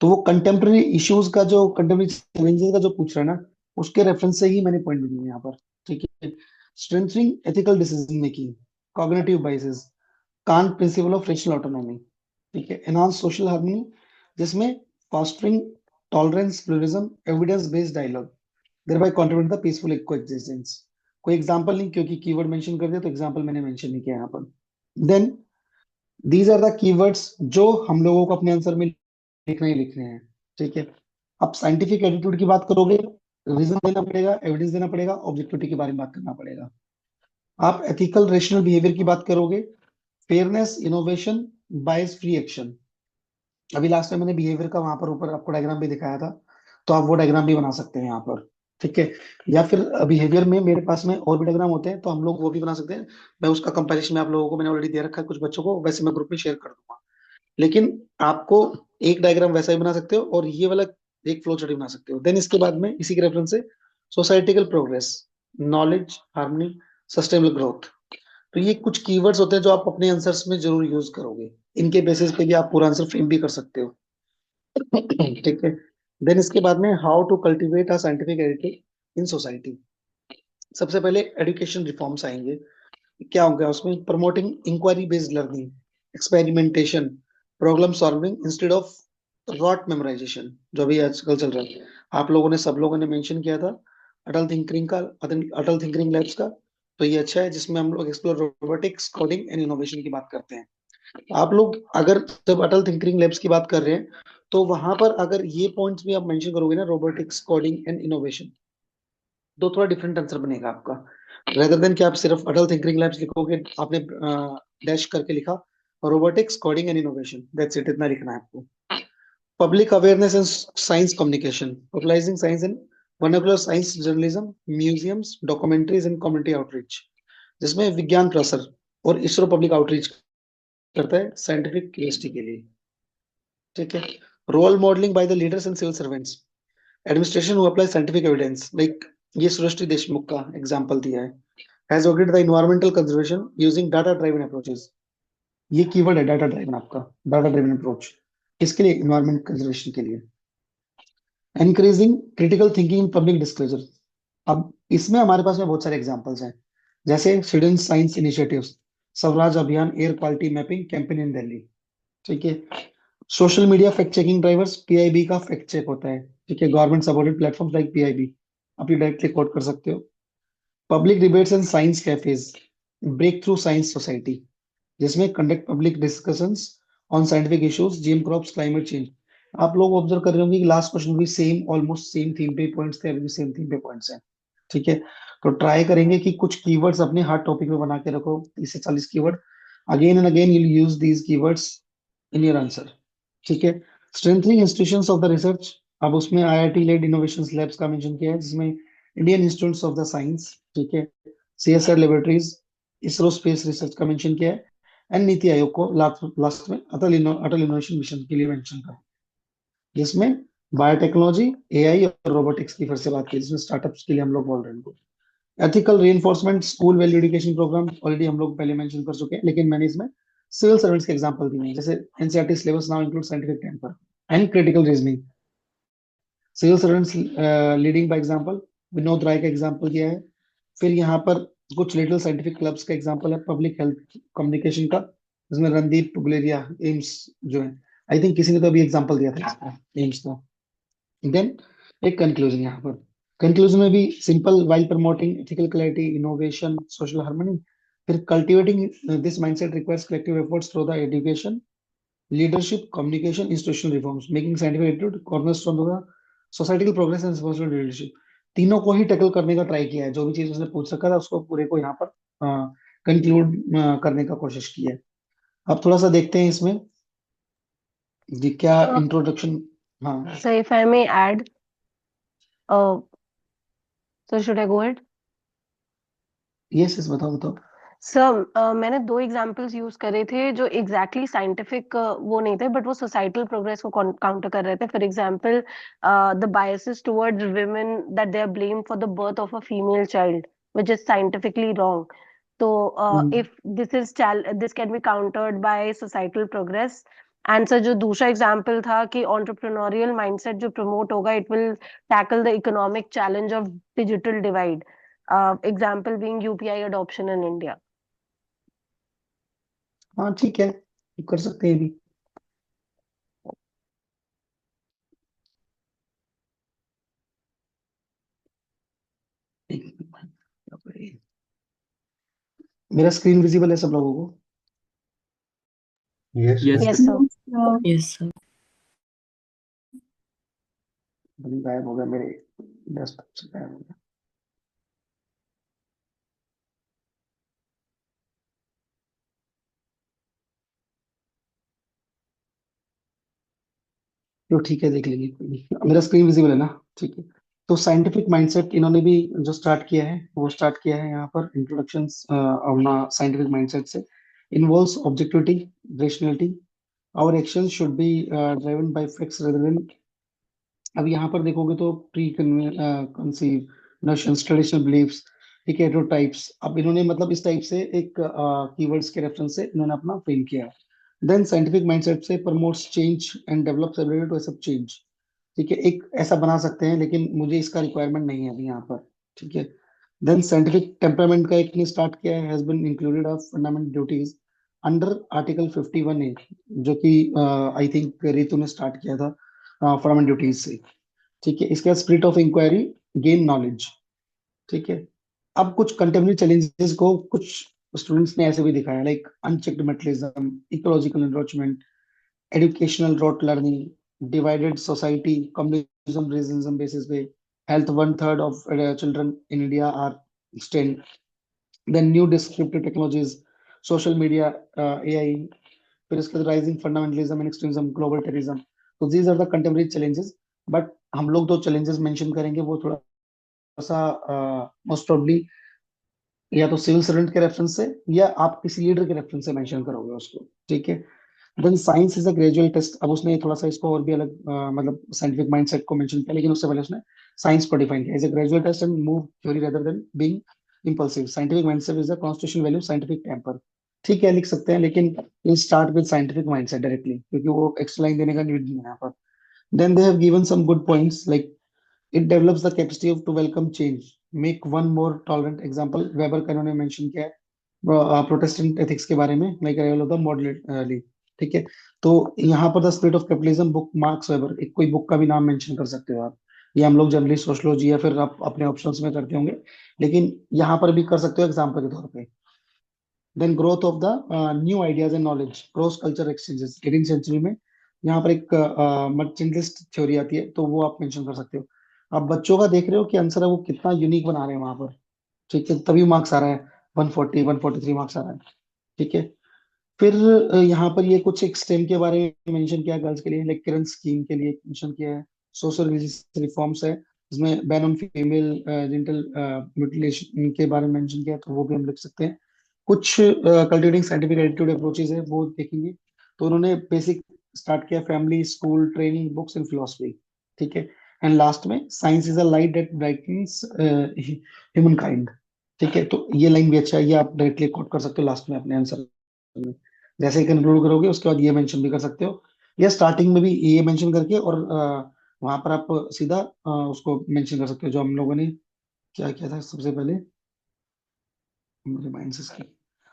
तो वो कंटेम्प्रेरी इश्यूज का, जो कंटेम्प्रेरी चैलेंजेस का जो पूछ रहा है ना, उसके रेफरेंस से ही मैंने पॉइंट दिए हैं यहाँ पर। ठीक है, strengthening ethical decision making, cognitive biases, Kant principle of rational autonomy. ठीक है, एनहांस सोशल हार्मनी, जिसमें fostering tolerance, pluralism, evidence based dialogue, thereby contribute the peaceful coexistence। कोई एग्जांपल नहीं, क्योंकि कीवर्ड मेंशन कर दिया तो एग्जांपल मैंने मेंशन नहीं किया यहाँ पर। Then these are the keywords जो हम लोगों को अपने आंसर में लिखना ही लिखने हैं। ठीक है, अब साइंटिफिक एटीट्यूड की बात करोगे, रीजन देना पड़ेगा, एविडेंस देना पड़ेगा, ऑब्जेक्टिविटी के बारे में बात करना पड़ेगा। आप एथिकल रेशनल बिहेवियर की बात करोगे, फेयरनेस, इनोवेशन, बायस फ्री एक्शन। अभी लास्ट में मैंने बिहेवियर का वहां पर ऊपर आपको डायग्राम भी दिखाया था, तो आप वो डायग्राम भी बना सकते हैं यहाँ पर। ठीक है, या फिर बिहेवियर में मेरे पास में और भी डायग्राम होते हैं, तो हम लोग वो भी बना सकते हैं। मैं उसका कंपैरिजन में आप लोगों को मैंने ऑलरेडी दे रखा है, कुछ बच्चों को, वैसे मैं ग्रुप में शेयर कर दूंगा। लेकिन आपको एक डायग्राम वैसा ही बना सकते हो और ये वाला एक फ्लो चार्ट भी बना सकते हो। देन इसके बाद में इसी के रेफरेंस से societal progress, knowledge, harmony, sustainable growth. तो ये कुछ कीवर्ड्स होते हैं जो आप अपने आंसर्स में जरूर यूज करोगे, इनके बेसिस पे भी आप पूरा आंसर फ्रेम भी कर सकते हो। ठीक है, देन इसके बाद में how to cultivate a scientific attitude in society. सबसे पहले एजुकेशन रिफॉर्म्स आएंगे। क्या होगा उसमें? Promoting inquiry based learning, experimentation, problem solving instead of rote memorisation, जो भी आजकल चल रहा है। आप लोगों ने, सब लोगों ने मेंशन किया था अटल थिंकरिंग लैब्स का, तो ये अच्छा है, जिसमें हम लोग explore robotics, coding and innovation की बात करते हैं। आप लोग अगर जब अटल थिंकरिंग लैब्स की बात कर रहे हैं, तो वहां पर अगर ये पॉइंट्स भी आप मेंशन करोगे ना, रोबोटिक्स, कोडिंग एंड इनोवेशन, तो थोड़ा डिफरेंट आंसर बनेगा आपका, रेदर देन कि आप सिर्फ अटल थिंकरिंग लैब्स लिखोगे, आपने डैश करके लिखा robotics, coding and innovation, that's it, इतना लिखना है आपको। Public awareness and science communication, popularising science and vernacular science journalism, museums, documentaries and community outreach, जिसमें विज्ञान प्रसार और इसरो पब्लिक आउटरीच करता है साइंटिफिक क्यूरियोसिटी के लिए। ठीक है, role modelling by the leaders and civil servants, administration who apply scientific evidence, like ये सृष्टि देशमुख का एग्जांपल दिया है। Has audited the environmental conservation using data driven approaches. ये कीवर्ड है, डाटा ड्राइवन, आपका डाटा ड्राइवन अप्रोच किसके लिए? एनवायरमेंट कंजर्वेशन के लिए। Encouraging critical thinking in public disclosure. अब इसमें हमारे पास में बहुत सारे एग्जांपल्स हैं, जैसे student science initiatives, Swaraj Abhiyan, air quality mapping campaign in Delhi. ठीक है, social media fact checking drivers, PIB का फैक्ट चेक होता है। ठीक है, government supported platform like PIB, आप ये डायरेक्टली कोट कर सकते हो। Public debates and science cafes, break through science society, जिसमें conduct public discussions on scientific issues, GM crops, climate change. आप लोग ऑब्जर्व कर रहे होंगे कि लास्ट क्वेश्चन भी सेम, ऑलमोस्ट सेम थीम पे पॉइंट्स थे, अभी भी सेम थीम पे पॉइंट्स हैं। ठीक है, तो ट्राई करेंगे कि कुछ कीवर्ड्स अपने हर टॉपिक में बना के रखो, 30 से 40 keyword, again and again you use these keywords in your answer. ठीक है, strengthening institutions of the research, अब उसमें IIT लेड इनोवेशन लैब्स का मेंशन किया है, जिसमें Indian institutes of the science, ठीक है, CSR laboratories, ISRO space research का मेंशन किया है, एंड नीति आयोग को लास्ट में अटल इनोवेशन मिशन के लिए मेंशन कर, जिसमें बायोटेक्नोलॉजी, AI और रोबोटिक्स की फिर से बात की, जिसमें स्टार्टअप्स के लिए हम लोग बोल रहे हैं। Ethical reinforcement, school value education programme already हम लोग पहले मेंशन कर चुके हैं, लेकिन मैंने इसमें सिविल सर्वेंट्स के एग्जांपल दिए हैं, जैसे NCERT syllabus now include scientific temper and critical reasoning. Civil servants leading by example, Vinod Rai का एग्जांपल दिया है। फिर यहाँ पर कुछ लिटिल साइंटिफिक क्लब्स का एग्जांपल है पब्लिक हेल्थ कम्युनिकेशन का, जिसमें रणदीप गुलेरिया एम्स जो है, आई थिंक किसी ने तो अभी एग्जांपल दिया था इसका, एम्स का। देन एक कंक्लूजन यहाँ पर, कंक्लूजन में भी simple while promoting ethical clarity innovation social harmony, फिर cultivating this mindset requires collective efforts through the education leadership communication institutional reforms making scientific attitude cornerstone of the societal progress and responsible leadership. तीनों को ही tackle करने का try किया है, जो भी चीज उसने पूछ रखा था उसको पूरे को यहाँ पर कंक्लूड करने का कोशिश की है। अब थोड़ा सा देखते हैं इसमें जी क्या Uh, इंट्रोडक्शन। हाँ so if I may add, so should I go ahead? Yes yes बताओ बताओ। सर मैंने दो एग्जांपल्स यूज करे थे जो एग्जैक्टली साइंटिफिक वो नहीं थे, बट वो सोसाइटल प्रोग्रेस को काउंटर कर रहे थे। For example, the biases towards women that they are blamed for the birth of a female child, which is scientifically wrong. तो if this can be countered by societal progress. And sir जो दूसरा example था कि entrepreneurial mindset जो promote होगा, it will tackle the economic challenge of digital divide. Example being UPI adoption in India. हाँ ठीक है, कर सकते हैं भी। एक मिनट, मेरा स्क्रीन विजिबल है सब लोगों को? Yes, Yes, sir. Yes, sir. Yes, sir. अभी गायब हो गया मेरे डेस्कटॉप से, गायब हो गया। तो ठीक है, देख लेंगे, कोई नहीं। मेरा स्क्रीन विजिबल है ना? ठीक है। तो साइंटिफिक माइंडसेट इन्होंने भी जो स्टार्ट किया है वो स्टार्ट किया है यहाँ पर इंट्रोडक्शन अपना साइंटिफिक माइंडसेट से। Involves objectivity rationality, our action should be driven by facts rather than. अब यहाँ पर देखोगे तो pre conceive notions traditional beliefs, ठीक है, टाइप्स। अब इन्होंने मतलब इस टाइप से एक कीवर्ड्स के रेफरेंस से इन्होंने अपना फ्रेम किया। देन साइंटिफिक माइंडसेट से promotes change and develops ability to accept change, ठीक है, एक ऐसा बना सकते हैं लेकिन मुझे इसका रिक्वायरमेंट नहीं है अभी यहाँ पर, ठीक है। देन साइंटिफिक टेम्परामेंट का एक ने स्टार्ट किया है, has been included of fundamental duties under article 51A, जो कि आई थिंक रितु ने स्टार्ट किया था फंडामेंटल ड्यूटीज से, ठीक है। इसके बाद spirit of inquiry, gain knowledge, ठीक है। अब कुछ कंटेम्पररी चैलेंजेस को कुछ स्टूडेंट्स ने ऐसे भी दिखाया, like unchecked materialism, ecological encroachment, educational rote learning, divided society, communism, racism basis पे, health, one third of children in India are STEM, then new descriptive technologies, social media, AI, फिर इसके बाद rising fundamentalism and extremism, global terrorism. So these are the contemporary challenges. But हम लोग जो challenges mention करेंगे वो थोड़ा सा most probably या तो सिविल सर्वेंट के रेफरेंस से या आप किसी लीडर के रेफरेंस से मेंशन करोगे उसको, ठीक है। Then science is a gradual test. अब उसने थोड़ा सा इसको और भी अलग मतलब साइंटिफिक माइंडसेट को मेंशन किया, लेकिन उससे पहले उसने साइंस को डिफाइन किया, is a gradual test and move theory rather than being impulsive. Scientific mindset is a constitution value scientific temper, ठीक है, लिख सकते हैं, लेकिन will start with scientific mindset directly, क्योंकि वो एक्स्ट्रा लाइन देने का नीड नहीं है यहाँ पर। Then they have given some good points like it develops the capacity of to welcome change, make one more tolerant. Example Weber का इन्होंने मेंशन किया है प्रोटेस्टेंट एथिक्स के बारे में, like arrival of the moderately, ठीक है। तो यहाँ पर the spirit of capitalism book marks weber, एक कोई बुक का भी नाम मेंशन कर सकते हो आप। ये हम लोग जनरली सोशलॉजी या फिर आप अपने ऑप्शंस में करते होंगे, लेकिन यहाँ पर भी कर सकते हो एग्जाम्पल के तौर पे। Then growth of the new ideas and knowledge, cross culture exchanges 18th century में, यहाँ पर एक मर्चेंटिलिस्ट थ्योरी आती है, तो वो आप मेंशन कर सकते हो। आप बच्चों का देख रहे हो कि आंसर है वो कितना यूनिक बना रहे हैं वहां पर, ठीक है, तभी मार्क्स आ रहा है 140 143 मार्क्स आ रहा है, ठीक है। फिर यहाँ पर ये कुछ एक स्टेम के बारे में मेंशन किया गर्ल्स के लिए, लाइक किरण स्कीम के लिए मेंशन किया है। सोशल रिफॉर्म्स है जिसमें ban on female genital mutilation के बारे में मेंशन किया है, तो वो भी हम लिख सकते हैं। कुछ कल्टिवेटिंग साइंटिफिक एटीट्यूड अप्रोचेज है वो देखेंगे, तो उन्होंने बेसिक स्टार्ट किया family school training books and philosophy, ठीक है। एंड लास्ट में science is a light that brightens human kind, ठीक है। तो ये लाइन भी अच्छा है, ये आप डायरेक्टली कोट कर सकते हो लास्ट में अपने आंसर में, जैसे ही कंक्लूड करोगे उसके बाद ये मेंशन भी कर सकते हो, या स्टार्टिंग में भी ये मेंशन करके और वहां पर आप सीधा उसको मेंशन कर सकते हो जो हम लोगों ने क्या किया था सबसे पहले। मेरे माइंडसेट की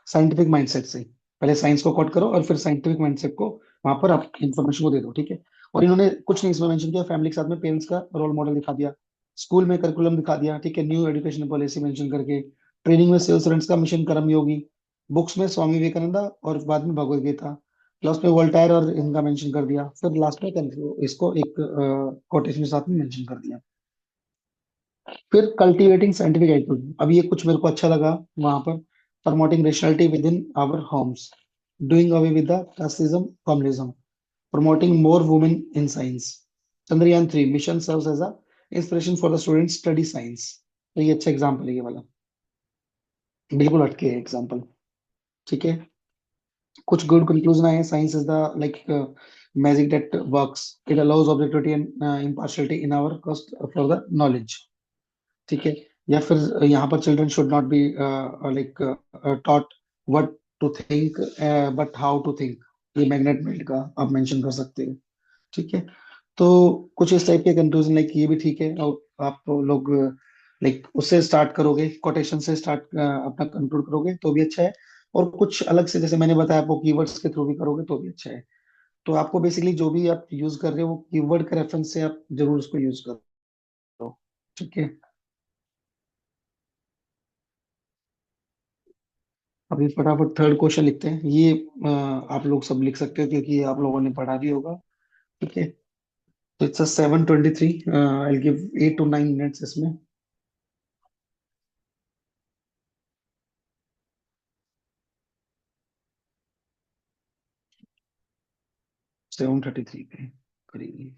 साइंटिफिक माइंडसेट से पहले साइंस को कोट करो और फिर साइंटिफिक माइंडसेट को वहां पर आप इंफॉर्मेशन को दे दो, ठीक है। और इन्होंने कुछ नहीं इसमें मेंशन किया, फैमिली के साथ में पेरेंट्स का रोल मॉडल दिखा दिया, स्कूल में करिकुलम दिखा दिया, ठीक है, न्यू एजुकेशन पॉलिसी मेंशन करके, ट्रेनिंग में सिविल सर्वेंट्स का मिशन कर्मयोगी, बुक्स में स्वामी विवेकानंदा और बाद में भगवद गीता, प्लस में वोल्टायर और इनका मेंशन कर दिया, फिर लास्ट में इसको एक कोटेशन के साथ में मेंशन कर दिया। फिर कल्टीवेटिंग साइंटिफिक एटीट्यूड, अब ये कुछ मेरे को अच्छा लगा वहां पर, promoting rationality within our homes, doing away with the casteism communism, promoting more women in science, Chandrayaan 3 mission serves as a inspiration for the students study science. तो ये अच्छा एग्जाम्पल है ये वाला, बिल्कुल हटके है एग्जाम्पल, ठीक है। कुछ गुड कंक्लूजन आए, science is the like magic that works, it allows objectivity and impartiality in our quest for the knowledge, ठीक है। या फिर यहाँ पर children should not be like taught what to think but how to think, ये magnet belt का आप mention कर सकते हैं, ठीक है। तो कुछ इस टाइप के कंक्लूजन लाइक ये भी ठीक है, और आप लोग लाइक उससे स्टार्ट करोगे, कोटेशन से स्टार्ट अपना कंक्लूड करोगे तो भी अच्छा है, और कुछ अलग से जैसे मैंने बताया आपको कीवर्ड्स के थ्रू भी करोगे तो भी अच्छा है। तो आपको बेसिकली जो भी आप यूज कर रहे हो वो कीवर्ड के रेफरेंस से आप जरूर उसको यूज करो, ठीक है। अभी फटाफट थर्ड क्वेश्चन लिखते हैं, ये आप लोग सब लिख सकते हो क्योंकि ये आप लोगों ने पढ़ा भी होगा, ठीक है। तो it's 7:23, I give 8 to 9 minutes इसमें। 7:33 पे करेंगे।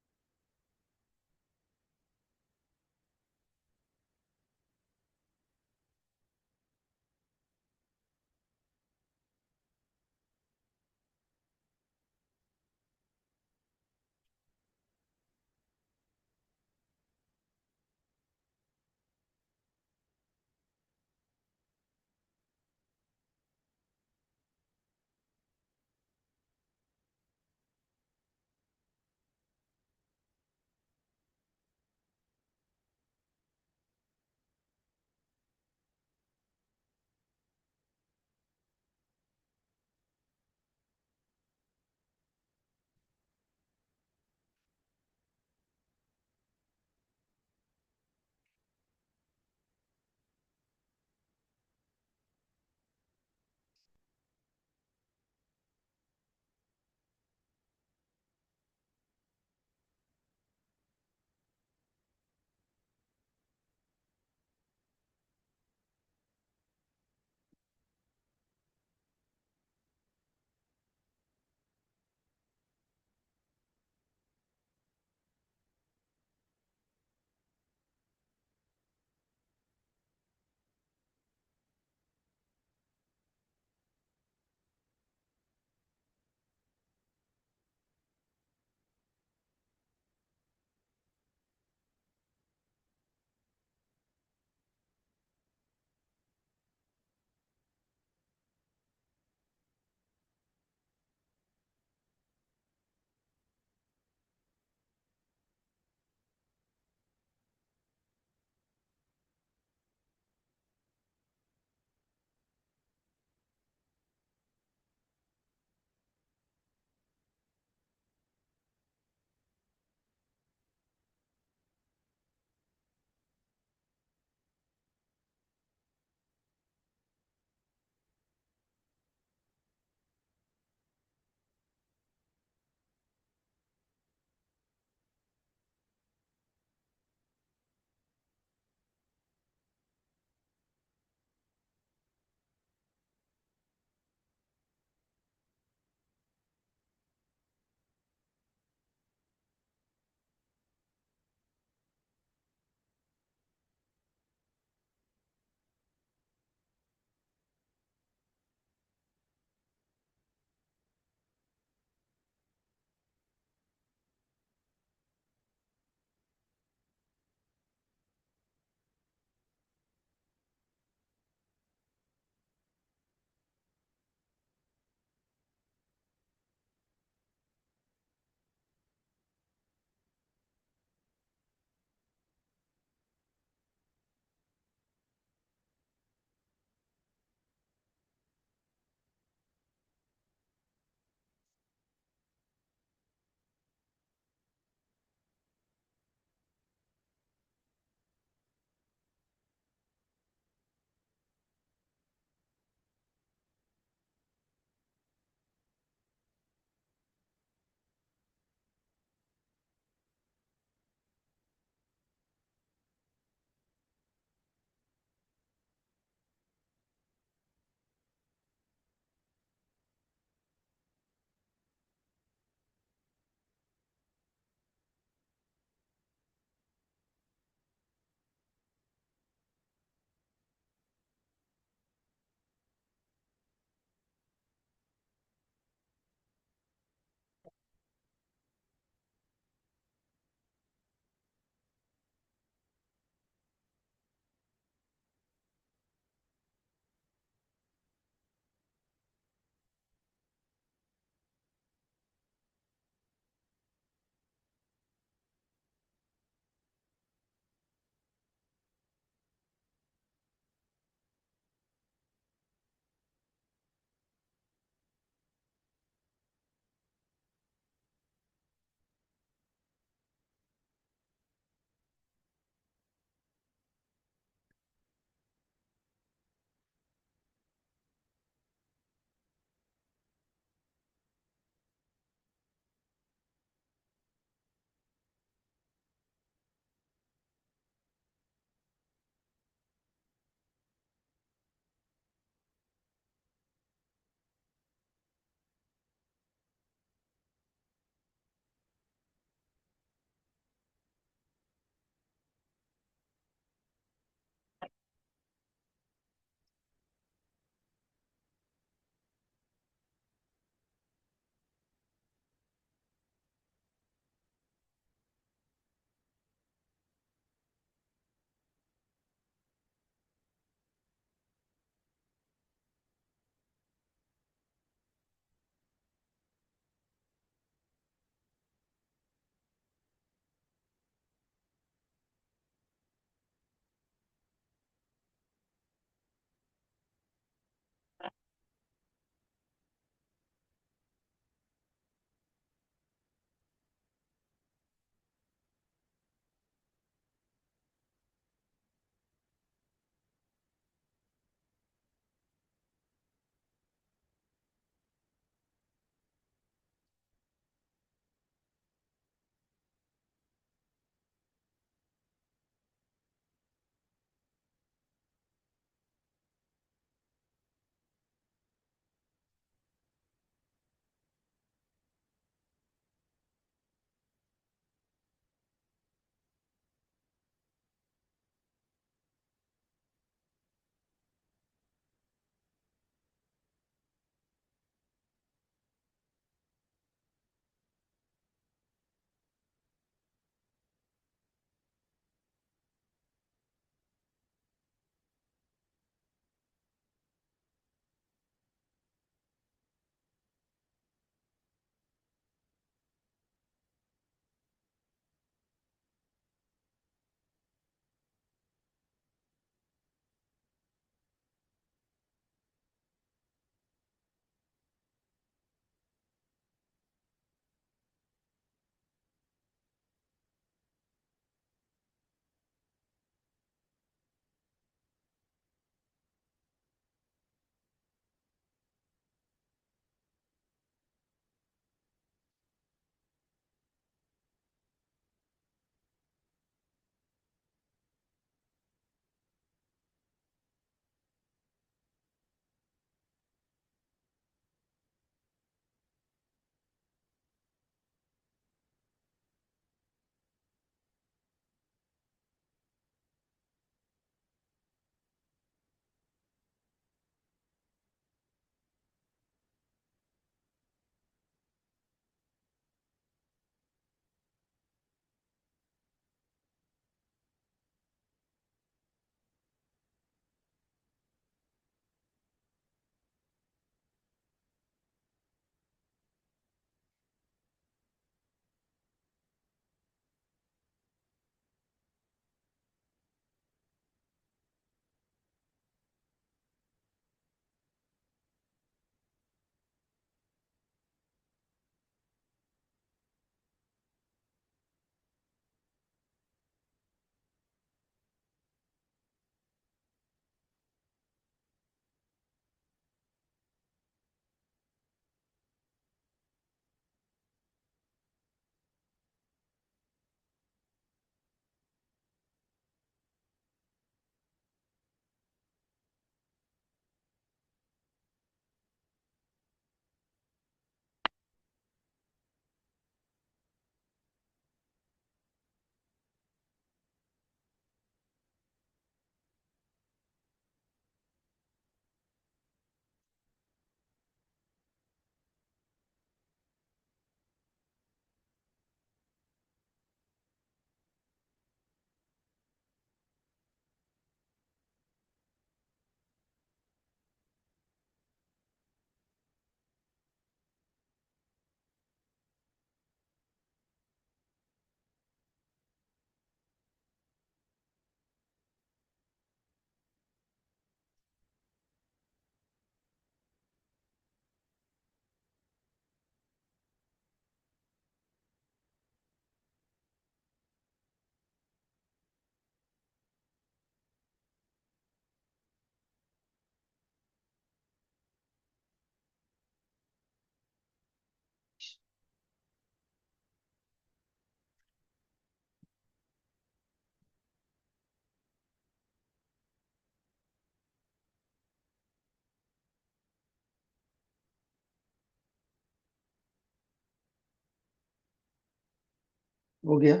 हो गया?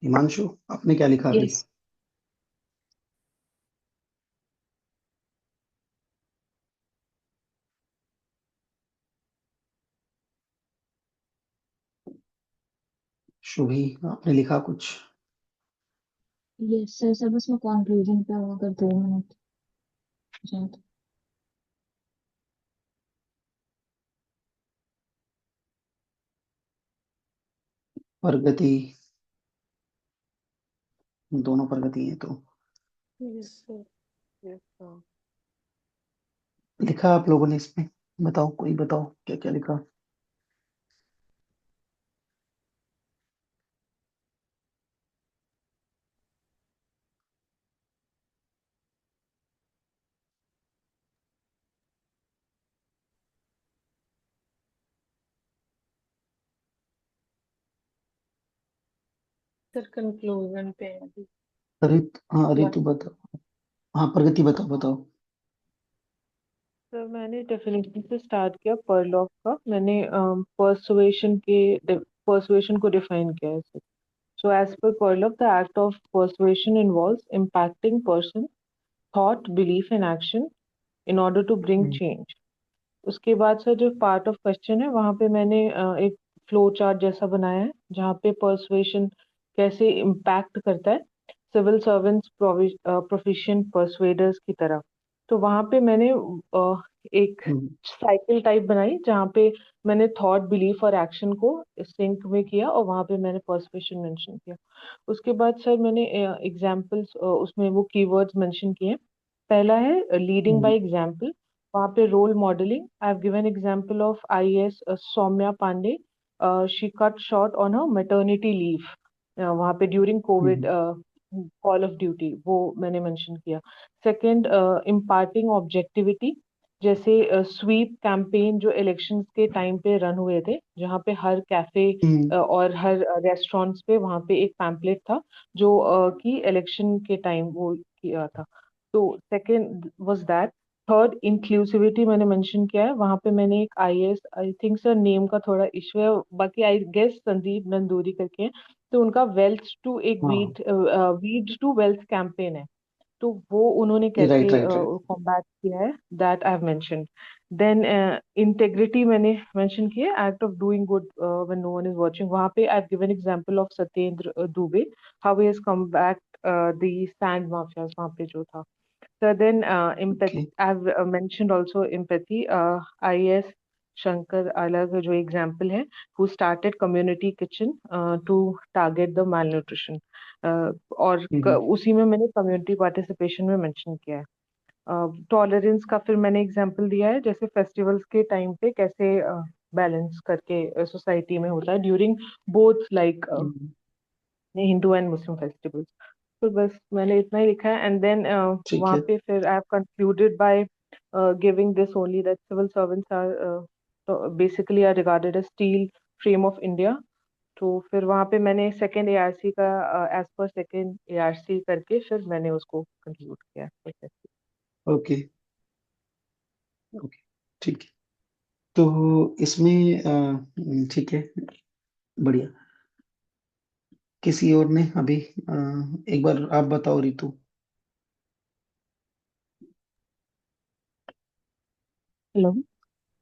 हिमांशु, आपने क्या लिखा अभी? Yes. शुभी, आपने लिखा कुछ? यस सर, बस मैं कंक्लूजन पे हूँ, अगर 2 मिनट जाए तो। प्रगति, दोनों प्रगति है तो यस सर। Yes sir. लिखा आप लोगों ने इसमें? बताओ, कोई बताओ क्या क्या लिखा। सर कंक्लूजन पे है अभी। हाँ रितु बताओ। हाँ प्रगति बताओ बताओ। सर मैंने डेफिनेशन से स्टार्ट किया परलॉफ का। मैंने पर्सुएशन को डिफाइन किया है sir. So as per Perloff, the act of persuasion involves impacting person, thought, belief and action in order to bring change. उसके बाद सर जो पार्ट ऑफ क्वेश्चन है वहां पे मैंने एक फ्लो चार्ट जैसा बनाया है जहाँ पे पर्सुएशन कैसे इम्पैक्ट करता है सिविल सर्वेंट्स, प्रोफिशिएंट पर्सुएडर्स की तरह। तो वहां पे मैंने एक साइकिल टाइप बनाई जहाँ पे मैंने थॉट, बिलीफ और एक्शन को सिंक में किया और वहां पे मैंने पर्सुएशन मेंशन किया। उसके बाद सर मैंने एग्जांपल्स उसमें वो कीवर्ड्स मेंशन किए। पहला है लीडिंग बाय एग्जांपल। वहाँ पे role modelling, I have given example of IAS Saumya Pandey. She cut short on her maternity leave वहाँ पे during Covid call of duty, वो मैंने मेंशन किया। सेकंड, इम्पार्टिंग ऑब्जेक्टिविटी, जैसे स्वीप कैंपेन जो इलेक्शंस के टाइम पे रन हुए थे जहाँ पे हर कैफे और हर रेस्टोरेंट्स पे वहाँ पे एक पैम्पलेट था जो कि इलेक्शन के टाइम वो किया था। तो second was that. Third, inclusivity मैंने मेंशन किया है। वहां पे मैंने एक IAS, I think sir name का थोड़ा इशू है, बाकी आई गेस संदीप नंदूरी करके हैं। तो उनका वेल्थ टू एक हाँ वीड टू वेल्थ कैंपेन है। तो वो उन्होंने कैसे राइट राइट राइट। कॉम्बैट किया है, that I have mentioned. Then integrity मैंने मेंशन किया है, act of doing good when no one is watching. वहां पे I have given example of Satyendra Dubey, how he has combat the sand mafias वहां पे जो था। So then, empathy. Okay. I've mentioned also empathy. IAS Shankar Alag जो example है, who started community kitchen to target the malnutrition. और उसी में मैंने community participation में mention किया है। टॉलरेंस का फिर मैंने एग्जांपल दिया है, जैसे फेस्टिवल्स के टाइम पे कैसे बैलेंस करके सोसाइटी में होता है during both like Hindu and Muslim festivals. तो बस मैंने इतना ही लिखा है। एंड देन ठीक वहाँ है। पे फिर I have concluded by giving this only that civil servants are basically are regarded as steel frame of India. तो फिर वहाँ पे मैंने सेकेंड एआरसी का एज पर सेकेंड एआरसी करके फिर मैंने उसको कंक्लूड किया। ओके ओके ठीक है। तो इसमें ठीक है, बढ़िया। किसी और ने अभी एक बार आप बताओ रितु। Hello.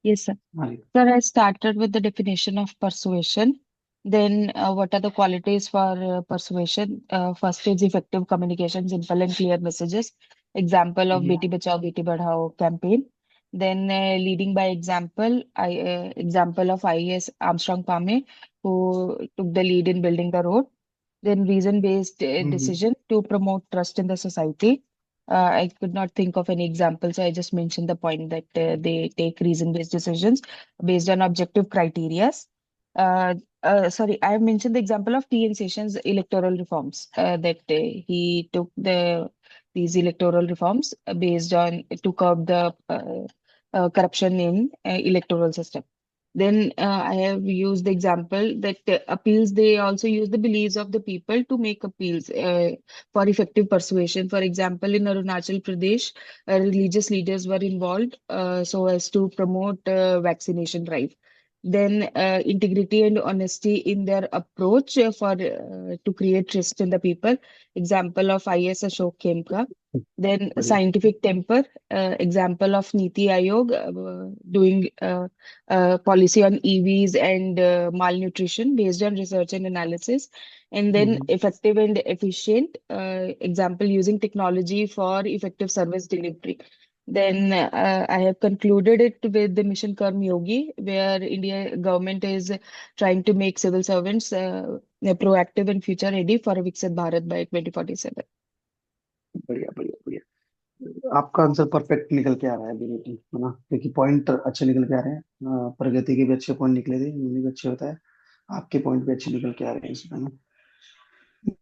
Yes, sir. हाँ Ritu. Sir, I started with the definition of persuasion. Then, what are the qualities for persuasion? First is effective communication, simple and clear messages. Example of Beti Bachao, Beti Badhao campaign. Then, leading by example, example of IAS Armstrong Pame, who took the lead in building the road. Then, reason-based decision to promote trust in the society. I could not think of any example, so I just mentioned the point that they take reason-based decisions based on objective criteria. Sorry, I have mentioned the example of T.N. Sessions' electoral reforms, that he took these electoral reforms based on to curb the corruption in electoral system. Then I have used the example that appeals, they also use the beliefs of the people to make appeals for effective persuasion. For example, in Arunachal Pradesh, religious leaders were involved so as to promote vaccination drive. Then integrity and honesty in their approach for to create trust in the people. Example of IS Ashok Khemka. Then बढ़िया scientific temper. Example of Niti Aayog doing policy on EVs and malnutrition based on research and analysis. And then effective and efficient, example using technology for effective service delivery. Then I have concluded it with the Mission Karm Yogi, where India government is trying to make civil servants proactive and future ready for a Viksit Bharat by 2047. बढ़िया बढ़िया बढ़िया। आपका answer perfect निकल के आ रहा है अभी, है ना, क्योंकि पॉइंट अच्छे निकल के आ रहे हैं। प्रगति के भी अच्छे पॉइंट निकले थे, ये भी अच्छे होता है, आपके पॉइंट भी अच्छे निकल के आ रहे हैं इसमें ना।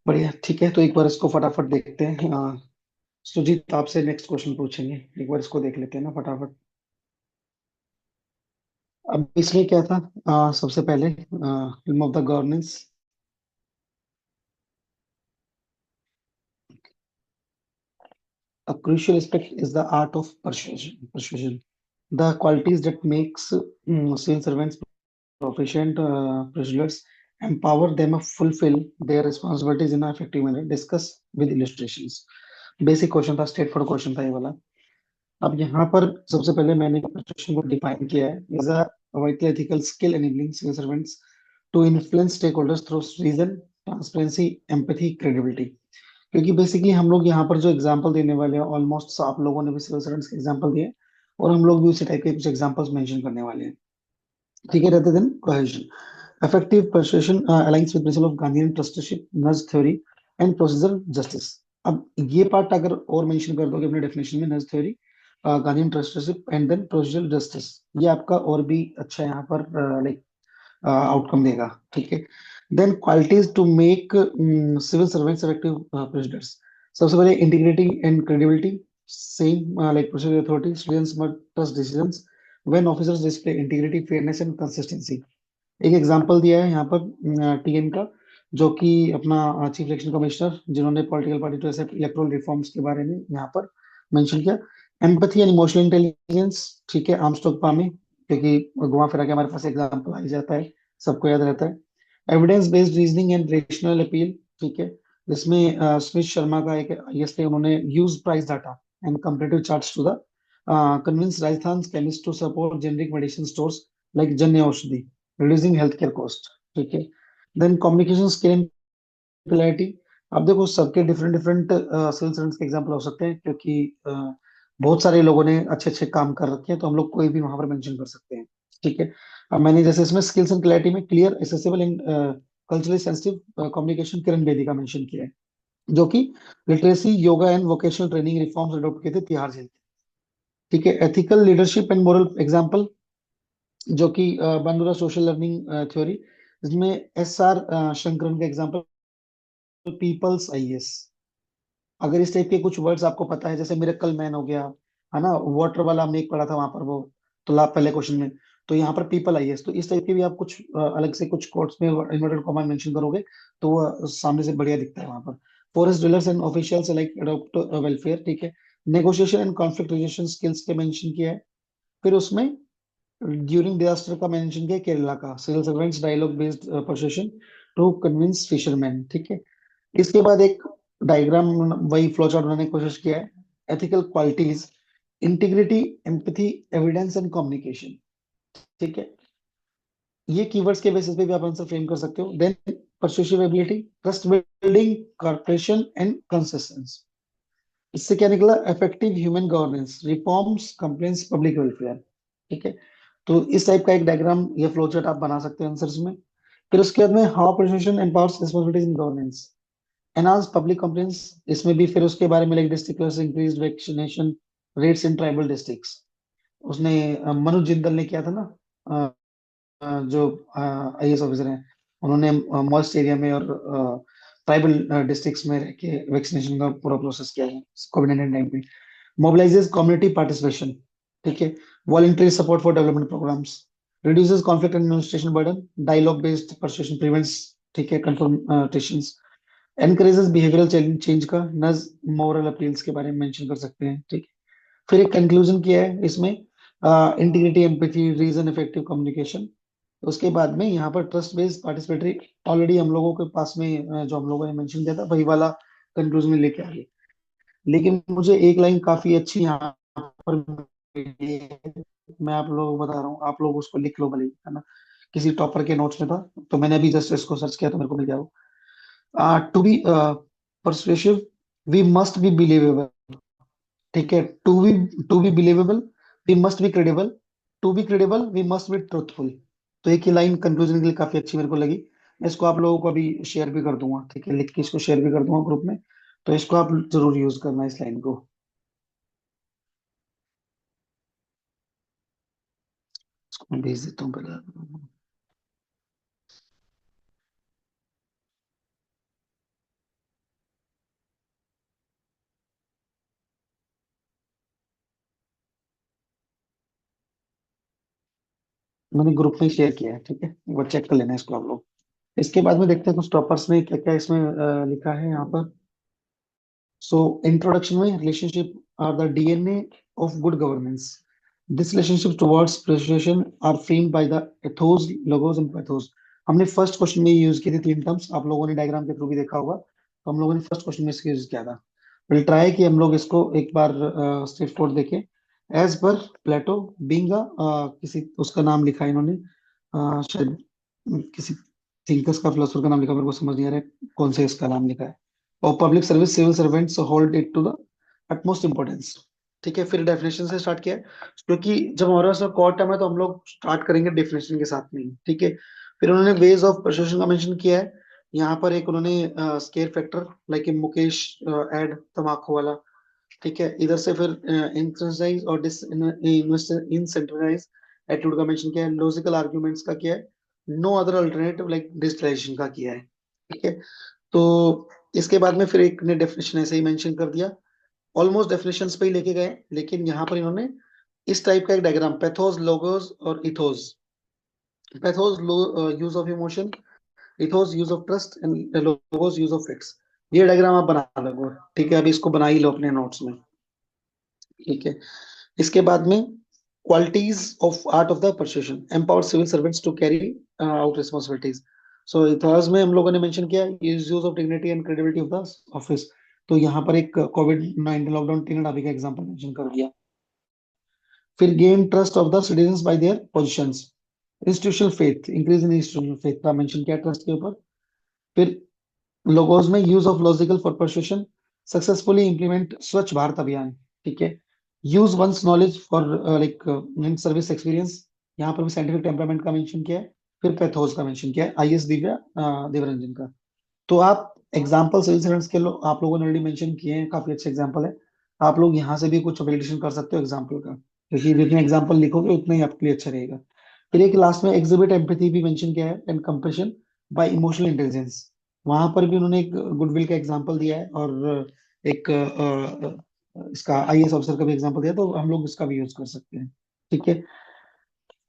बढ़िया, ठीक है, तो एक बार इसको फटाफट देखते हैं। सुजीत, आपसे नेक्स्ट क्वेश्चन पूछेंगे, एक बार इसको देख लेते हैं ना फटाफट। अब इसमें क्या था, सबसे पहले film of the governance. A crucial aspect is the art of persuasion. The qualities that makes civil servants proficient procedures, empower them to fulfill their responsibilities in an effective manner. Discuss with illustrations. Basic question था, straight forward question था ये वाला। अब यहाँ पर सबसे पहले मैंने persuasion को डिफाइन किया है, is a vital ethical skill enabling civil servants to influence stakeholders through reason, transparency, empathy, credibility. क्योंकि बेसिकली हम लोग यहाँ पर जो एग्जांपल देने वाले हैं, ऑलमोस्ट आप लोगों ने भी सिविल सर्वेंट्स के एग्जांपल दिए और हम लोग भी उसी टाइप के कुछ एग्जांपल्स मेंशन करने वाले हैं, ठीक है। रहते दिन cohesion, effective persuasion aligns with principle of Gandhian trusteeship, nudge theory and procedural justice. अब ये पार्ट अगर और मेंशन कर दोगे अपने डेफिनेशन में, nudge theory, Gandhian trusteeship and then procedural justice, ये आपका और भी अच्छा यहाँ पर लाइक आउटकम देगा, ठीक है। Then qualities to make civil servants effective presidents, सबसे पहले integrity and credibility, same like procedural authority, students must trust decisions when officers display integrity, fairness and consistency. एक एग्जांपल दिया है यहाँ पर टीएन का, जो कि अपना चीफ इलेक्शन कमिश्नर, जिन्होंने political party to accept electoral reforms के बारे में यहाँ पर मेंशन किया। एम्पैथी एंड इमोशनल इंटेलिजेंस, ठीक है, आर्मस्ट्रांग पामी, क्योंकि घुमा फिरा के हमारे पास एग्जांपल आ ही जाता है, सबको याद रहता है। Evidence based reasoning and rational appeal, ठीक है, जिसमें स्मिथ शर्मा का एक आईएएस थे, उन्होंने use price data and comparative charts to the convince Rajasthan chemist to support generic medicine stores like Jan Aushadhi, reducing health care cost, ठीक है। Then communication skill and clarity, अब देखो सबके डिफरेंट डिफरेंट सिविल सर्वेंट्स के एग्जांपल हो सकते हैं, क्योंकि बहुत सारे लोगों ने अच्छे अच्छे काम कर रखे हैं, तो हम लोग कोई भी वहां पर मेंशन कर सकते हैं, ठीक है। अब मैंने जैसे इसमें स्किल्स एंड क्लैरिटी में clear, accessible and culturally sensitive communication Kiran Bedi का मेंशन किया है, जो कि literacy, yoga and vocational training reforms adopt किए थे तिहाड़ जेल, ठीक है। Ethical leadership and moral example, जो कि बंदूरा सोशल लर्निंग थ्योरी, इसमें एसआर शंकरन का एग्जांपल पीपल्स आईएएस। अगर इस टाइप के कुछ वर्ड्स आपको पता है, जैसे मिरेकल मैन हो गया, है ना, वाटर वाला हमने एक पढ़ा था वहां पर, वो तो पहले क्वेश्चन में, तो यहाँ पर पीपल आईएएस, तो इस टाइप के भी आप कुछ अलग से कुछ कोट्स में इन्वर्टेड कॉमा मेंशन करोगे तो वो सामने से बढ़िया दिखता है वहां पर। Forest dealers and officials like adopt welfare, ठीक है। Negotiation and conflict resolution skills के मेंशन किया है। फिर उसमें ड्यूरिंग डिजास्टर का मेंशन किया केरला का, civil servants dialogue based persuasion to convince fisherman, ठीक है। इसके बाद एक डायग्राम, वही फ्लो चार्ट बनाने की कोशिश किया है। Ethical qualities, integrity, empathy, evidence and communication, ठीक है। ये कीवर्ड्स के बेसिस पे भी आप आंसर फ्रेम कर सकते हो। Then persuasive ability, trust building, corporation and consistency. इससे क्या निकला, effective human governance, reforms, complaints, public welfare, ठीक है। तो इस टाइप का एक डायग्राम, ये फ्लो चार्ट आप बना सकते हो आंसर्स में। फिर उसके बाद में how persuasion empowers responsibilities in governance, enhance public complaints, इसमें भी फिर उसके बारे में like district increased vaccination rates in tribal districts, उसने मनोज जिंदल ने किया था ना, जो आईएएस ऑफिसर हैं, उन्होंने मॉइस्ट एरिया में और ट्राइबल डिस्ट्रिक्ट्स में रह के वैक्सीनेशन का पूरा प्रोसेस किया है कोविड-19 टाइम पे। मोबिलाइजेस कम्युनिटी पार्टिसिपेशन, ठीक है। Voluntary support for development programs, reduces conflict administration burden, dialogue based persuasion prevents, ठीक है, कन्फर्मेशंस, एनकरेजेस बिहेवियरल चेंज का, नज मोरल अपील्स के बारे में मेंशन कर सकते हैं, ठीक है। फिर एक कंक्लूजन किया है इसमें, integrity, empathy, reason, effective communication. उसके बाद में यहाँ पर ट्रस्ट बेस्ड पार्टिसिपेटरी, ऑलरेडी हम लोगों के पास में जो हम लोगों ने मेंशन किया था वही वाला कंक्लूजन में लेके आ गए। लेकिन मुझे एक लाइन काफी अच्छी यहाँ पर मिली है, मैं आप लोगों को बता रहा हूँ, आप लोग उसको लिख लो भले, है ना, किसी टॉपर के नोट्स में था, तो मैंने अभी जस्ट इसको सर्च किया तो मेरे को मिल गया वो। To be persuasive we must be believable, ठीक है। To be believable we must be credible, to be credible we must be truthful. तो एक ही लाइन कंक्लूजन के लिए काफी अच्छी मेरे को लगी। मैं इसको आप लोगों को अभी शेयर भी कर दूंगा, ठीक है, लिख के इसको शेयर भी कर दूंगा ग्रुप में। तो इसको आप जरूर यूज करना इस लाइन को। इसको मैं भेज देता हूँ पहले। मैंने ग्रुप में शेयर किया है, ठीक है, एक बार चेक कर लेना इसको आप लोग। इसके बाद में देखते हैं कुछ टॉपर्स ने क्या क्या इसमें लिखा है यहाँ पर। So, introduction में relationship are the DNA of good governance. This relationship towards persuasion are framed by the ethos, logos and pathos. हमने फर्स्ट क्वेश्चन में यूज की थी तीन टर्म्स, आप लोगों ने डायग्राम के थ्रू भी देखा होगा, तो हम लोगों ने फर्स्ट क्वेश्चन में इसका यूज किया था। विल ट्राई कि हम लोग इसको एक बार स्ट्रेट फॉरवर्ड देखें। एज पर प्लेटो बीइंग किसी उसका नाम लिखा है इन्होंने, शायद किसी थिंकर्स का, फिलोसफर का नाम लिखा, मेरे को समझ नहीं आ रहा है कौन से इसका नाम लिखा है। और public service civil servants hold it to the utmost importance, ठीक है। फिर डेफिनेशन से स्टार्ट किया है, क्योंकि जब हमारे पास कोर टर्म है तो हम लोग स्टार्ट करेंगे डेफिनेशन के साथ में ही, ठीक है। फिर उन्होंने वेज ऑफ परसुएशन का मेंशन किया है। यहाँ पर एक उन्होंने scare factor like Mukesh ad तम्बाकू वाला, ठीक है। इधर से फिर इंसेंटिसाइज और डिस इंसेंटिसाइज एटीट्यूड का मेंशन किया है। लॉजिकल आर्गुमेंट्स का किया है। No other alternative like digitalisation का किया है, ठीक है। तो इसके बाद में फिर एक ने डेफिनेशन ऐसे ही मेंशन कर दिया, ऑलमोस्ट डेफिनेशंस पे ही लेके गए, लेकिन यहाँ पर इन्होंने इस टाइप का एक डायग्राम, पैथोस, लोगोस और ethos. Pathos use of emotion, ethos use of trust and logos use of facts. ये डायग्राम आप बना लो, ठीक है, अभी इसको बना ही लो अपने नोट्स में, ठीक है। इसके बाद में qualities of art of the persuasion, empower civil servants to carry out responsibilities. So ethos में हम लोगों ने मेंशन किया use of dignity and credibility of the office. तो यहाँ पर एक कोविड-19 लॉकडाउन 3.5 का एग्जांपल मेंशन कर दिया। फिर gain trust of the citizens by their positions, institutional faith, increase in institutional faith का मेंशन किया ट्रस्ट के ऊपर। फिर लोगोस में use of logical for persuasion, successfully implement Swachh Bharat Abhiyan, ठीक है। Use one's knowledge for like in service experience, यहाँ पर भी साइंटिफिक टेम्परामेंट का मेंशन किया है। फिर पैथोस का मेंशन किया है, आईएएस दिव्या देवरंजन का। तो आप एग्जाम्पल सिविल सर्वेंट्स के आप लोगों ने ऑलरेडी मेंशन किए हैं, काफी अच्छे एग्जाम्पल है। आप लोग यहाँ से भी कुछ वैलिडेशन कर सकते हो एग्जाम्पल का, क्योंकि जितने एग्जाम्पल लिखोगे उतना ही आपके लिए अच्छा रहेगा। फिर एक लास्ट में एग्जिबिट एम्पैथी भी मेंशन किया है and compassion by emotional intelligence. वहां पर भी उन्होंने एक गुडविल का एग्जाम्पल दिया है और एक इसका आईएएस ऑफिसर का भी एग्जाम्पल दिया, तो हम लोग इसका भी यूज कर सकते हैं, ठीक है।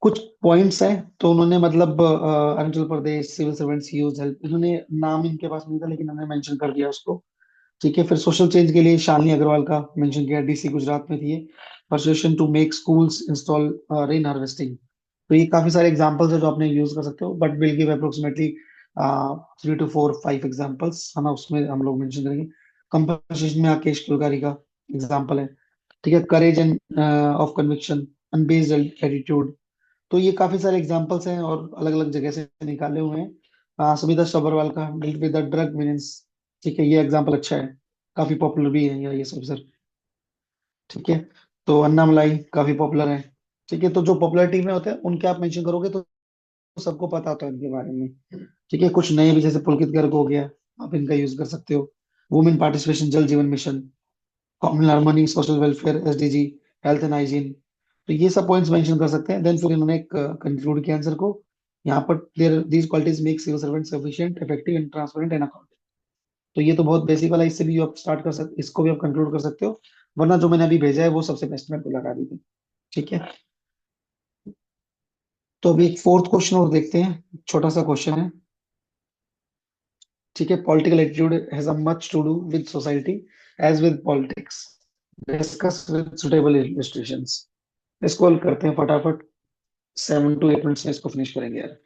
कुछ पॉइंट्स हैं, तो उन्होंने मतलब Arunachal Pradesh civil servants use help, इन्होंने नाम इनके पास नहीं था लेकिन उन्होंने मेंशन कर दिया उसको, ठीक है। फिर सोशल चेंज के लिए शालिनी अग्रवाल का मेंशन किया, डीसी गुजरात में थी, persuasion to make schools install rain harvesting. तो ये काफी सारे एग्जांपल्स है जो आपने यूज कर सकते हो, but will give approximately 3 to 4 5 examples, है ना, उसमें हम लोग मेंशन करेंगे। कंपनसेशन में आकेश कुलकर्णी का एग्जांपल है, ठीक है। Courage and of conviction, unbiased attitude. तो ये काफी सारे एग्जांपल्स हैं और अलग अलग जगह से निकाले हुए हैं। सुमिता सबरवाल का deal with the drug meanings, ठीक है, ये एग्जांपल अच्छा है, काफी पॉपुलर भी है ये सब सर, ठीक है। तो अन्नामलाई काफी पॉपुलर है, ठीक है। तो जो पॉपुलरिटी में होते हैं उनके आप मेंशन करोगे तो सबको पता होता है इनके बारे में, ठीक है। कुछ नए भी जैसे पुलकित गर्ग हो गया, आप इनका यूज कर सकते हो। वुमेन पार्टिसिपेशन, जल जीवन mission, common harmony, social welfare, SDG, health and hygiene. तो ये सब पॉइंट्स मेंशन कर सकते हैं। देन फिर इन्होंने एक कंक्लूड किया आंसर को, यहाँ पर there these qualities make civil servant sufficient, effective and transparent and accountable. तो ये तो बहुत बेसिक वाला, इससे भी आप स्टार्ट कर सकते, इसको भी आप कंक्लूड कर सकते हो, वरना जो मैंने अभी भेजा है वो सबसे बेस्ट मेरे को लगा दी थी, ठीक है। तो अभी एक फोर्थ क्वेश्चन और देखते हैं, छोटा सा क्वेश्चन है। ठीक है, political attitude has a much to do with society as with politics, discuss with suitable illustrations. इसको हल करते हैं फटाफट, 7 to 8 मिनट्स में इसको फिनिश करेंगे यार।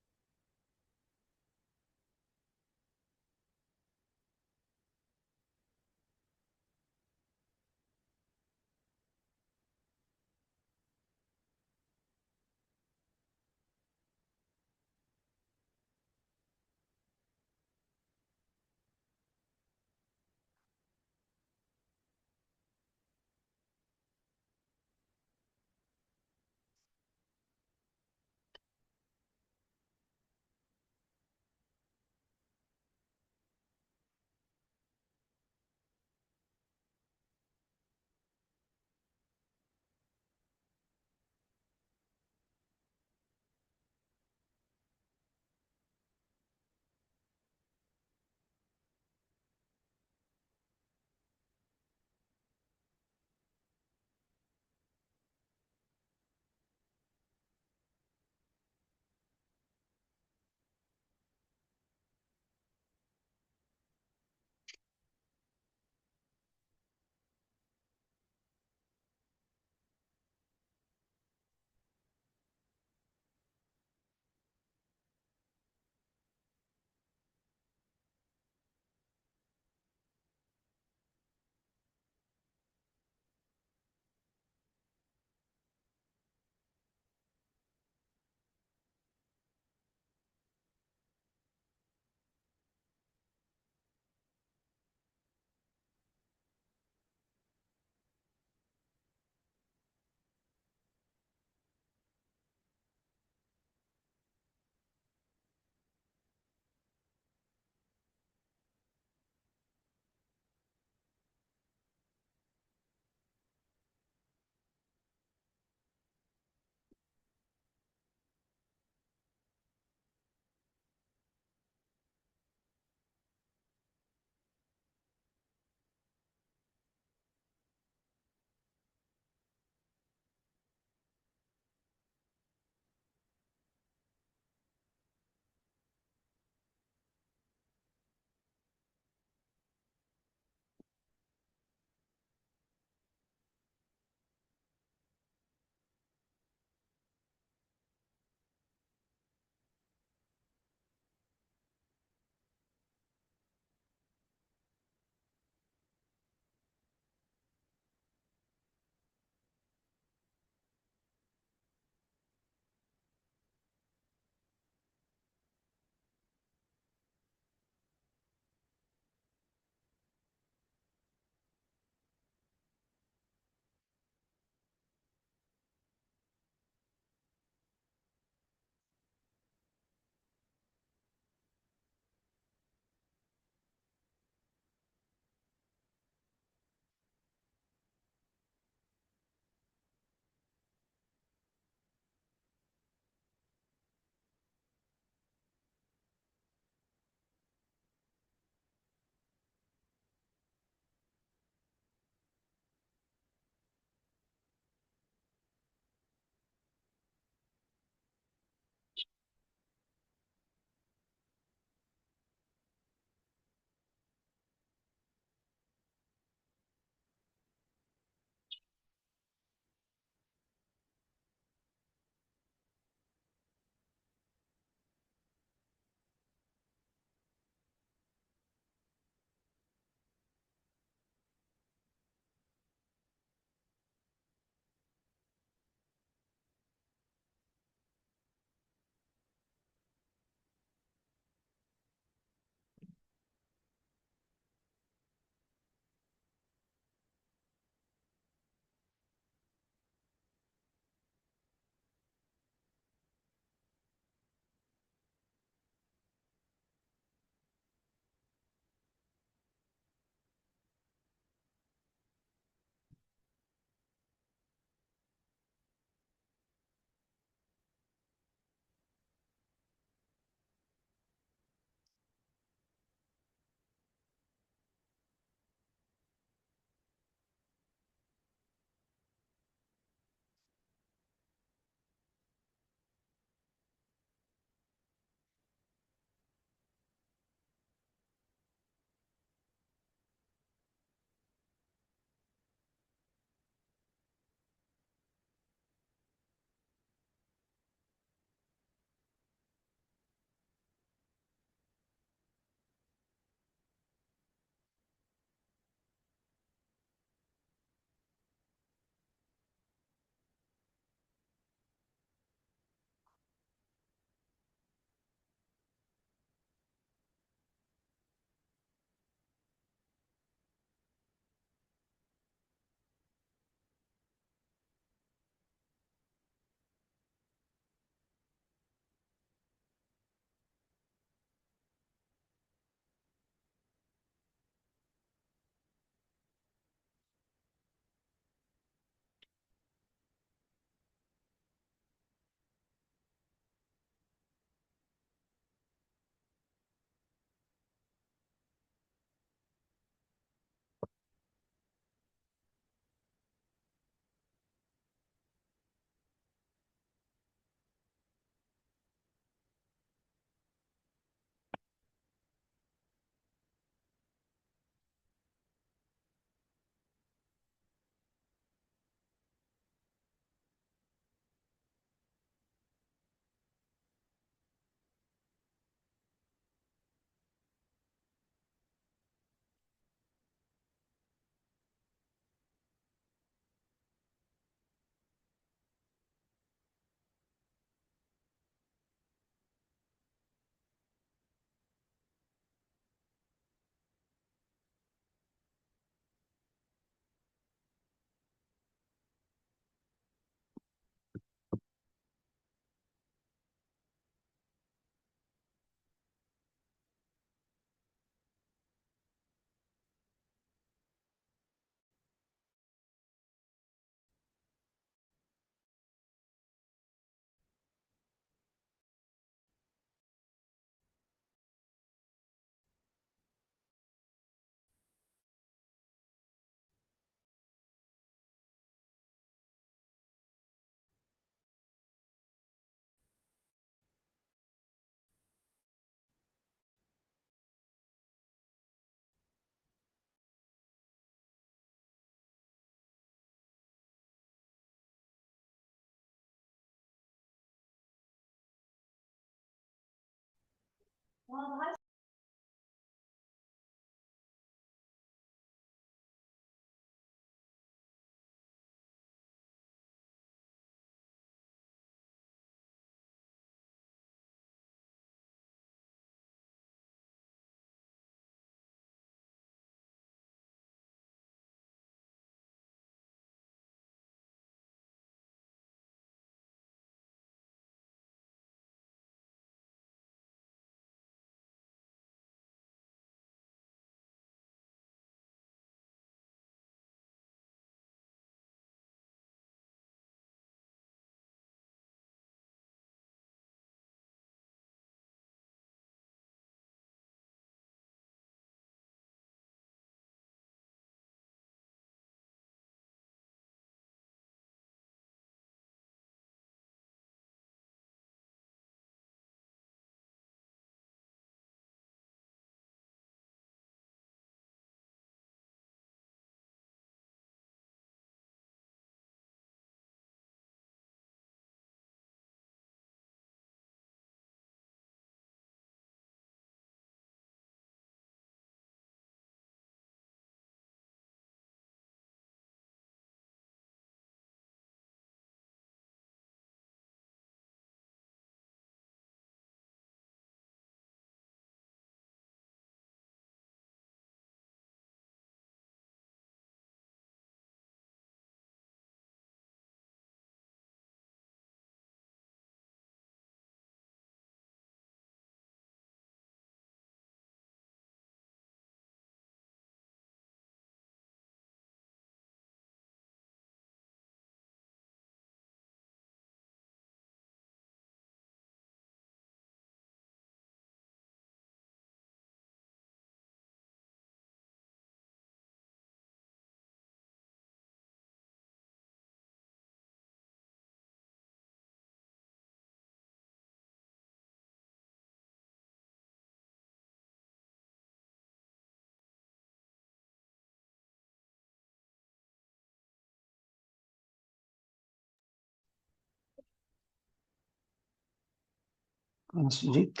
सुजीत।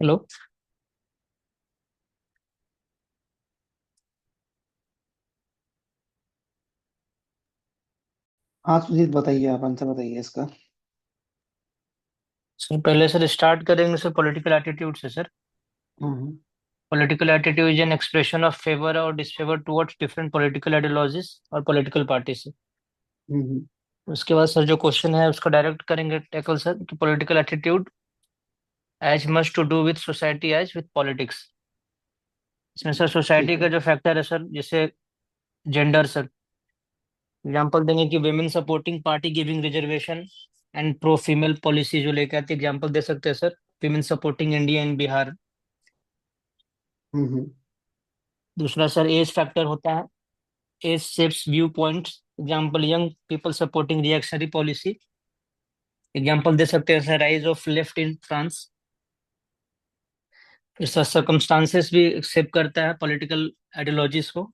हेलो। हाँ सुजीत, बताइए, आप आंसर बताइए इसका। सर पहले सर स्टार्ट करेंगे सर पॉलिटिकल एटीट्यूड से sir. Hmm Political attitude is an expression of favor or disfavor towards different political ideologies और political parties से। हम्म उसके बाद सर जो क्वेश्चन है उसका डायरेक्ट करेंगे टैकल सर कि political attitude as much to do with society as with politics. इसमें सर सोसाइटी ठीक का है। जो फैक्टर है सर, जैसे जेंडर सर, एग्जांपल देंगे कि women supporting party giving reservation and pro female policy जो लेके आती है, एग्जांपल दे सकते हैं sir women supporting India in Bihar. Hmm दूसरा सर एज फैक्टर होता है, age shapes view points, example young people supporting reactionary policy. Example दे सकते हैं sir rise of left in France. इसका सर्कमस्टांसेस भी शेप करता है पॉलिटिकल आइडियोलॉजीज को।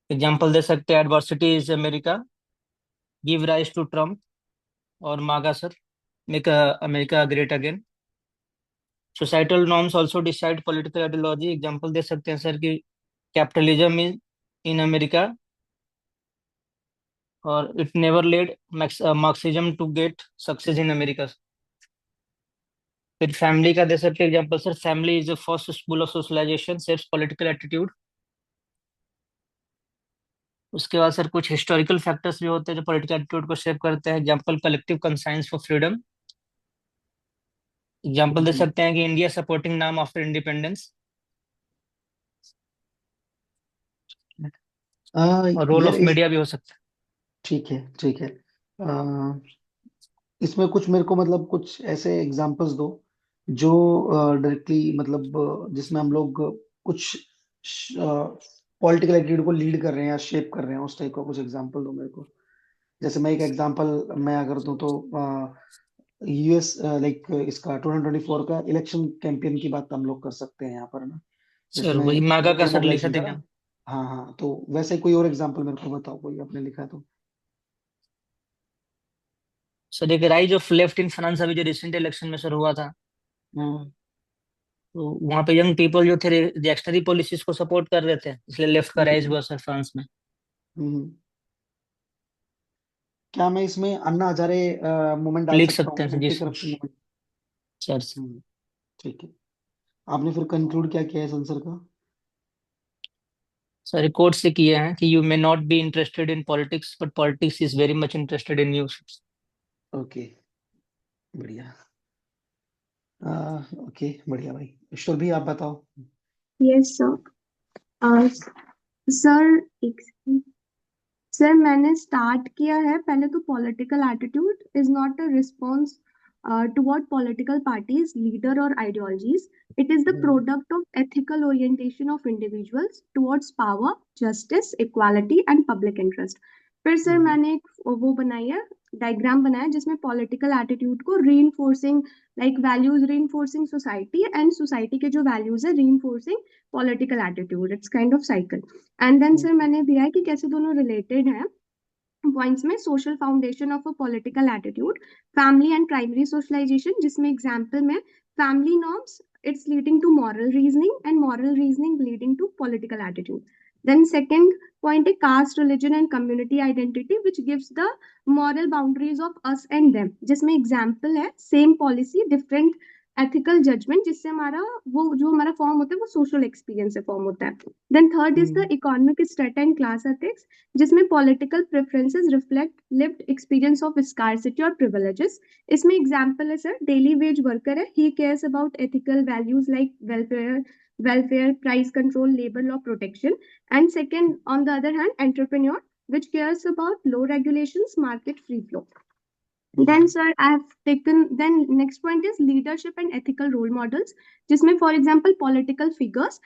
एग्जांपल दे सकते हैं adversity is America give rise to Trump और MAGA sir make America great again. Societal norms also decide political ideology. Example दे सकते हैं सर कि कैपिटलिज्म इज इन अमेरिका और it never led Marxism to get success in America. फिर family का दे सकते हैं example sir, family is the first school of socialisation shapes political attitude. उसके बाद सर कुछ हिस्टोरिकल फैक्टर्स भी होते हैं जो पॉलिटिकल एटीट्यूड को शेप करते हैं। Example collective conscience for freedom. Example दे सकते हैं कि India supporting NAM after independence और रोल यार ऑफ इस मीडिया भी हो सकता है। ठीक है, ठीक है। इसमें कुछ मेरे को मतलब कुछ ऐसे एग्जांपल्स दो जो डायरेक्टली मतलब जिसमें हम लोग कुछ पॉलिटिकल एटीट्यूड को लीड कर रहे हैं या शेप कर रहे हैं, उस टाइप का कुछ एग्जांपल दो मेरे को। जैसे मैं एक एग्जांपल मैं अगर दूं तो यूएस लाइक इसका 2024 का इलेक्शन कैंपेन की बात हम लोग कर सकते हैं यहाँ पर ना, सर जिसमें वही मागा का वोटर सर लिखा मोबिलाइजेशन था करा। क्या? हाँ हाँ, तो वैसे कोई और एग्जांपल मेरे को बताओ, कोई आपने लिखा है तो। सर एक rise of left in France अभी जो रिसेंट इलेक्शन में सर हुआ था, हम्म तो वहाँ पे यंग पीपल जो थे रिएक्शनरी पॉलिसीज को सपोर्ट कर रहे थे, इसलिए लेफ्ट का राइज हम्म हुआ सर फ्रांस में। हम्म। क्या मैं इसमें अन्ना हजारे मूवमेंट डाल लिख सकता सकते हूँ, हैं जी एंटी करप्शन मूवमेंट? सर। ठीक है। आपने फिर कंक्लूड क्या किया है इस आंसर का? सर रिकॉर्ड से किए हैं कि you may not be interested in politics but politics is very much interested in you. Okay, बढ़िया। ओके, बढ़िया भाई। ईश्वर भी आप बताओ। Yes sir. सर एक सर मैंने स्टार्ट किया है। पहले तो political attitude is not a response toward political parties leader और ideologies, it is the hmm product of ethical orientation of individuals towards power, justice, equality and public interest. फिर sir hmm मैंने एक वो बनाई है, डायग्राम बनाया है, जिसमें पॉलिटिकल एटीट्यूड को reinforcing, like values reinforcing society, and society के जो वैल्यूज है reinforcing political attitude, it's kind of cycle. And then sir hmm मैंने दिया है कि कैसे दोनों रिलेटेड हैं पॉइंट्स में। Social foundation of a political attitude, family and primary socialisation, जिसमें एग्जांपल में family norms it's leading to moral reasoning and moral reasoning leading to political attitude. Then second point है caste, religion and community identity which gives the moral boundaries of us and them, जिसमें example है same policy different ethical judgement, जिससे हमारा वो जो हमारा form होता है वो सोशल एक्सपीरियंस से फॉर्म होता है। Then third is the hmm economic strata and class ethics, जिसमें political preferences reflect lived experience of scarcity और प्रिविलेजेस। इसमें एग्जांपल है सर, डेली वेज वर्कर है, he cares about ethical values like welfare, price control, labour law protection. And second on the other hand entrepreneur which cares about low regulations, market free flow. Then hmm sir I have taken, then next point is leadership and ethical role models, जिसमें for example political figures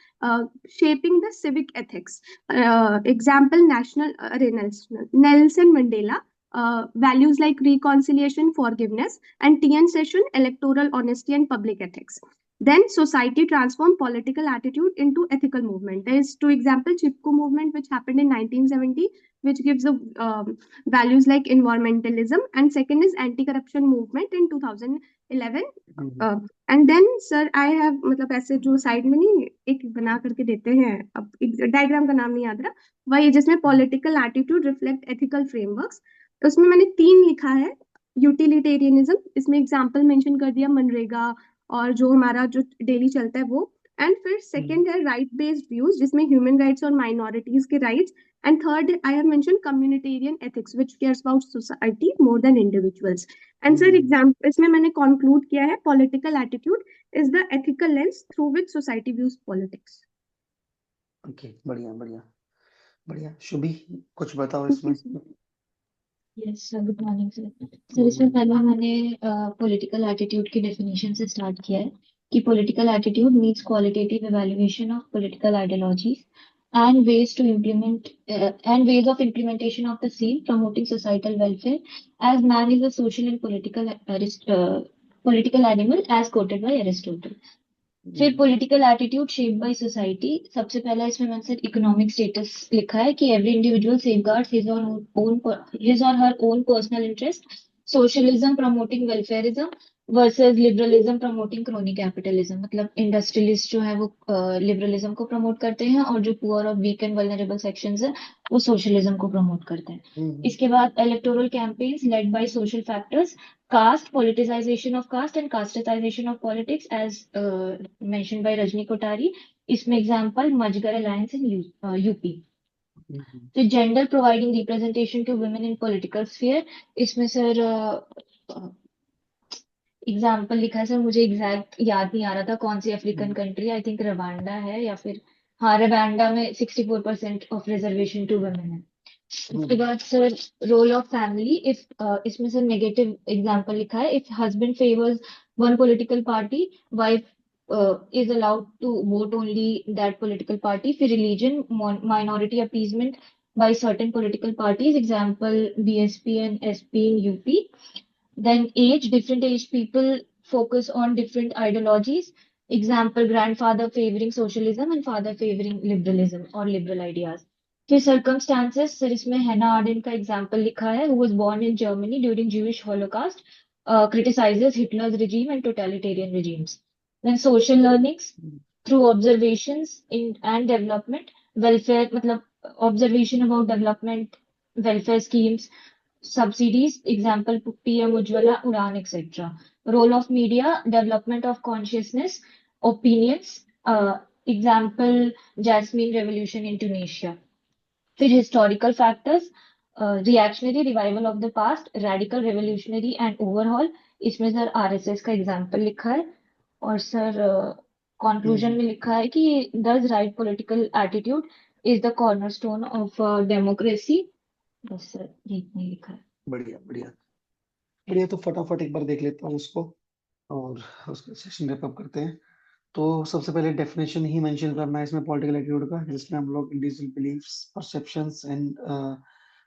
shaping the civic ethics, example Nelson Mandela, values like reconciliation, forgiveness, and TN Session, electoral honesty and public ethics. Then society transformed political attitude into ethical movement. There is two example, Chipko movement which happened in 1970, which gives the values like environmentalism, and second is anti-corruption movement in 2011. Hmm and then sir I have, मतलब ऐसे जो side में नहीं एक बना करके देते हैं, अब डायग्राम का नाम नहीं याद रहा, वही जिसमें political attitude reflect ethical frameworks, उसमें मैंने तीन लिखा है। यूटिलिटेरियनिज्म, इसमें एग्जांपल मेंशन कर दिया मनरेगा और जो हमारा जो डेली चलता है वो। एंड फिर हम्म सेकंड है राइट बेस्ड व्यूज, जिसमें ह्यूमन राइट्स और माइनॉरिटीज के rights. And third, I have mentioned communitarian ethics, which cares about society more than individuals. And sir, hmm. example इसमें मैंने conclude किया है, political attitude is the ethical lens through which society views politics. Okay, बढ़िया बढ़िया बढ़िया। शुभी, कुछ बताओ Okay, इसमें। sir. Yes sir, good morning sir. Sir इसमें पहले मैंने पॉलिटिकल एटीट्यूड की डेफिनेशन से स्टार्ट किया है कि political attitude means qualitative evaluation of political ideologies and ways to implement and ways of implementation of the same, promoting societal welfare, as man is a social and political animal as quoted by Aristotle. फिर political attitude shaped by society, सबसे पहला इसमें मैंने sir economic status लिखा है कि every individual safeguards his or her own personal interest, socialism promoting welfarism versus liberalism promoting crony capitalism. मतलब industrialist जो है वो लिबरलिज्म को प्रमोट करते हैं और जो पुअर और वीक एंड वल्नरेबल सेक्शंस है वो सोशलिज्म को प्रमोट करते हैं। हम्म इसके बाद electoral campaigns led by social factors, caste, politicization of caste and casteization of politics as mentioned by Rajni Kotari. इसमें example Majgar Alliance in UP. हम्म तो gender providing representation to women in political sphere, इसमें sir example लिखा है sir, मुझे exact याद नहीं आ रहा था कौन सी African country, I think Rwanda है या फिर, हाँ रवांडा में 64% ऑफ रिजर्वेशन टू वुमेन है। उसके बाद sir role of family, if इसमें सर नेगेटिव एग्जांपल लिखा है, if husband favours one political party, wife is allowed to vote only that political party. फिर religion, minority appeasement by certain political parties, example BSP and SP in UP. Then age, different age people focus on different ideologies, example grandfather favoring socialism and father favoring liberalism or liberal ideas. फिर circumstances, sir इसमें हैना Arden का example लिखा है, who was born in Germany during Jewish Holocaust, criticizes Hitler's regime and totalitarian regimes. Then social learnings through observations in and development, welfare मतलब observation about development, welfare schemes, subsidies, example PM Ujjwala, Udan, etc. Role of media, development of consciousness, opinions, example Jasmine Revolution in Tunisia. फिर historical factors, reactionary revival of the past, radical revolutionary and overhaul, इसमें sir RSS का example लिखा है। और sir conclusion में लिखा है कि दस right political attitude is the cornerstone of democracy. बस सर ये इतना ही लिखा है। बढ़िया बढ़िया बढ़िया। तो फटाफट एक बार देख लेता हूँ उसको और उसका सेशन रैप अप करते हैं। तो सबसे पहले डेफिनेशन ही मेंशन करना है इसमें पॉलिटिकल एटीट्यूड का, जिसमें हम लोग individual beliefs, perceptions and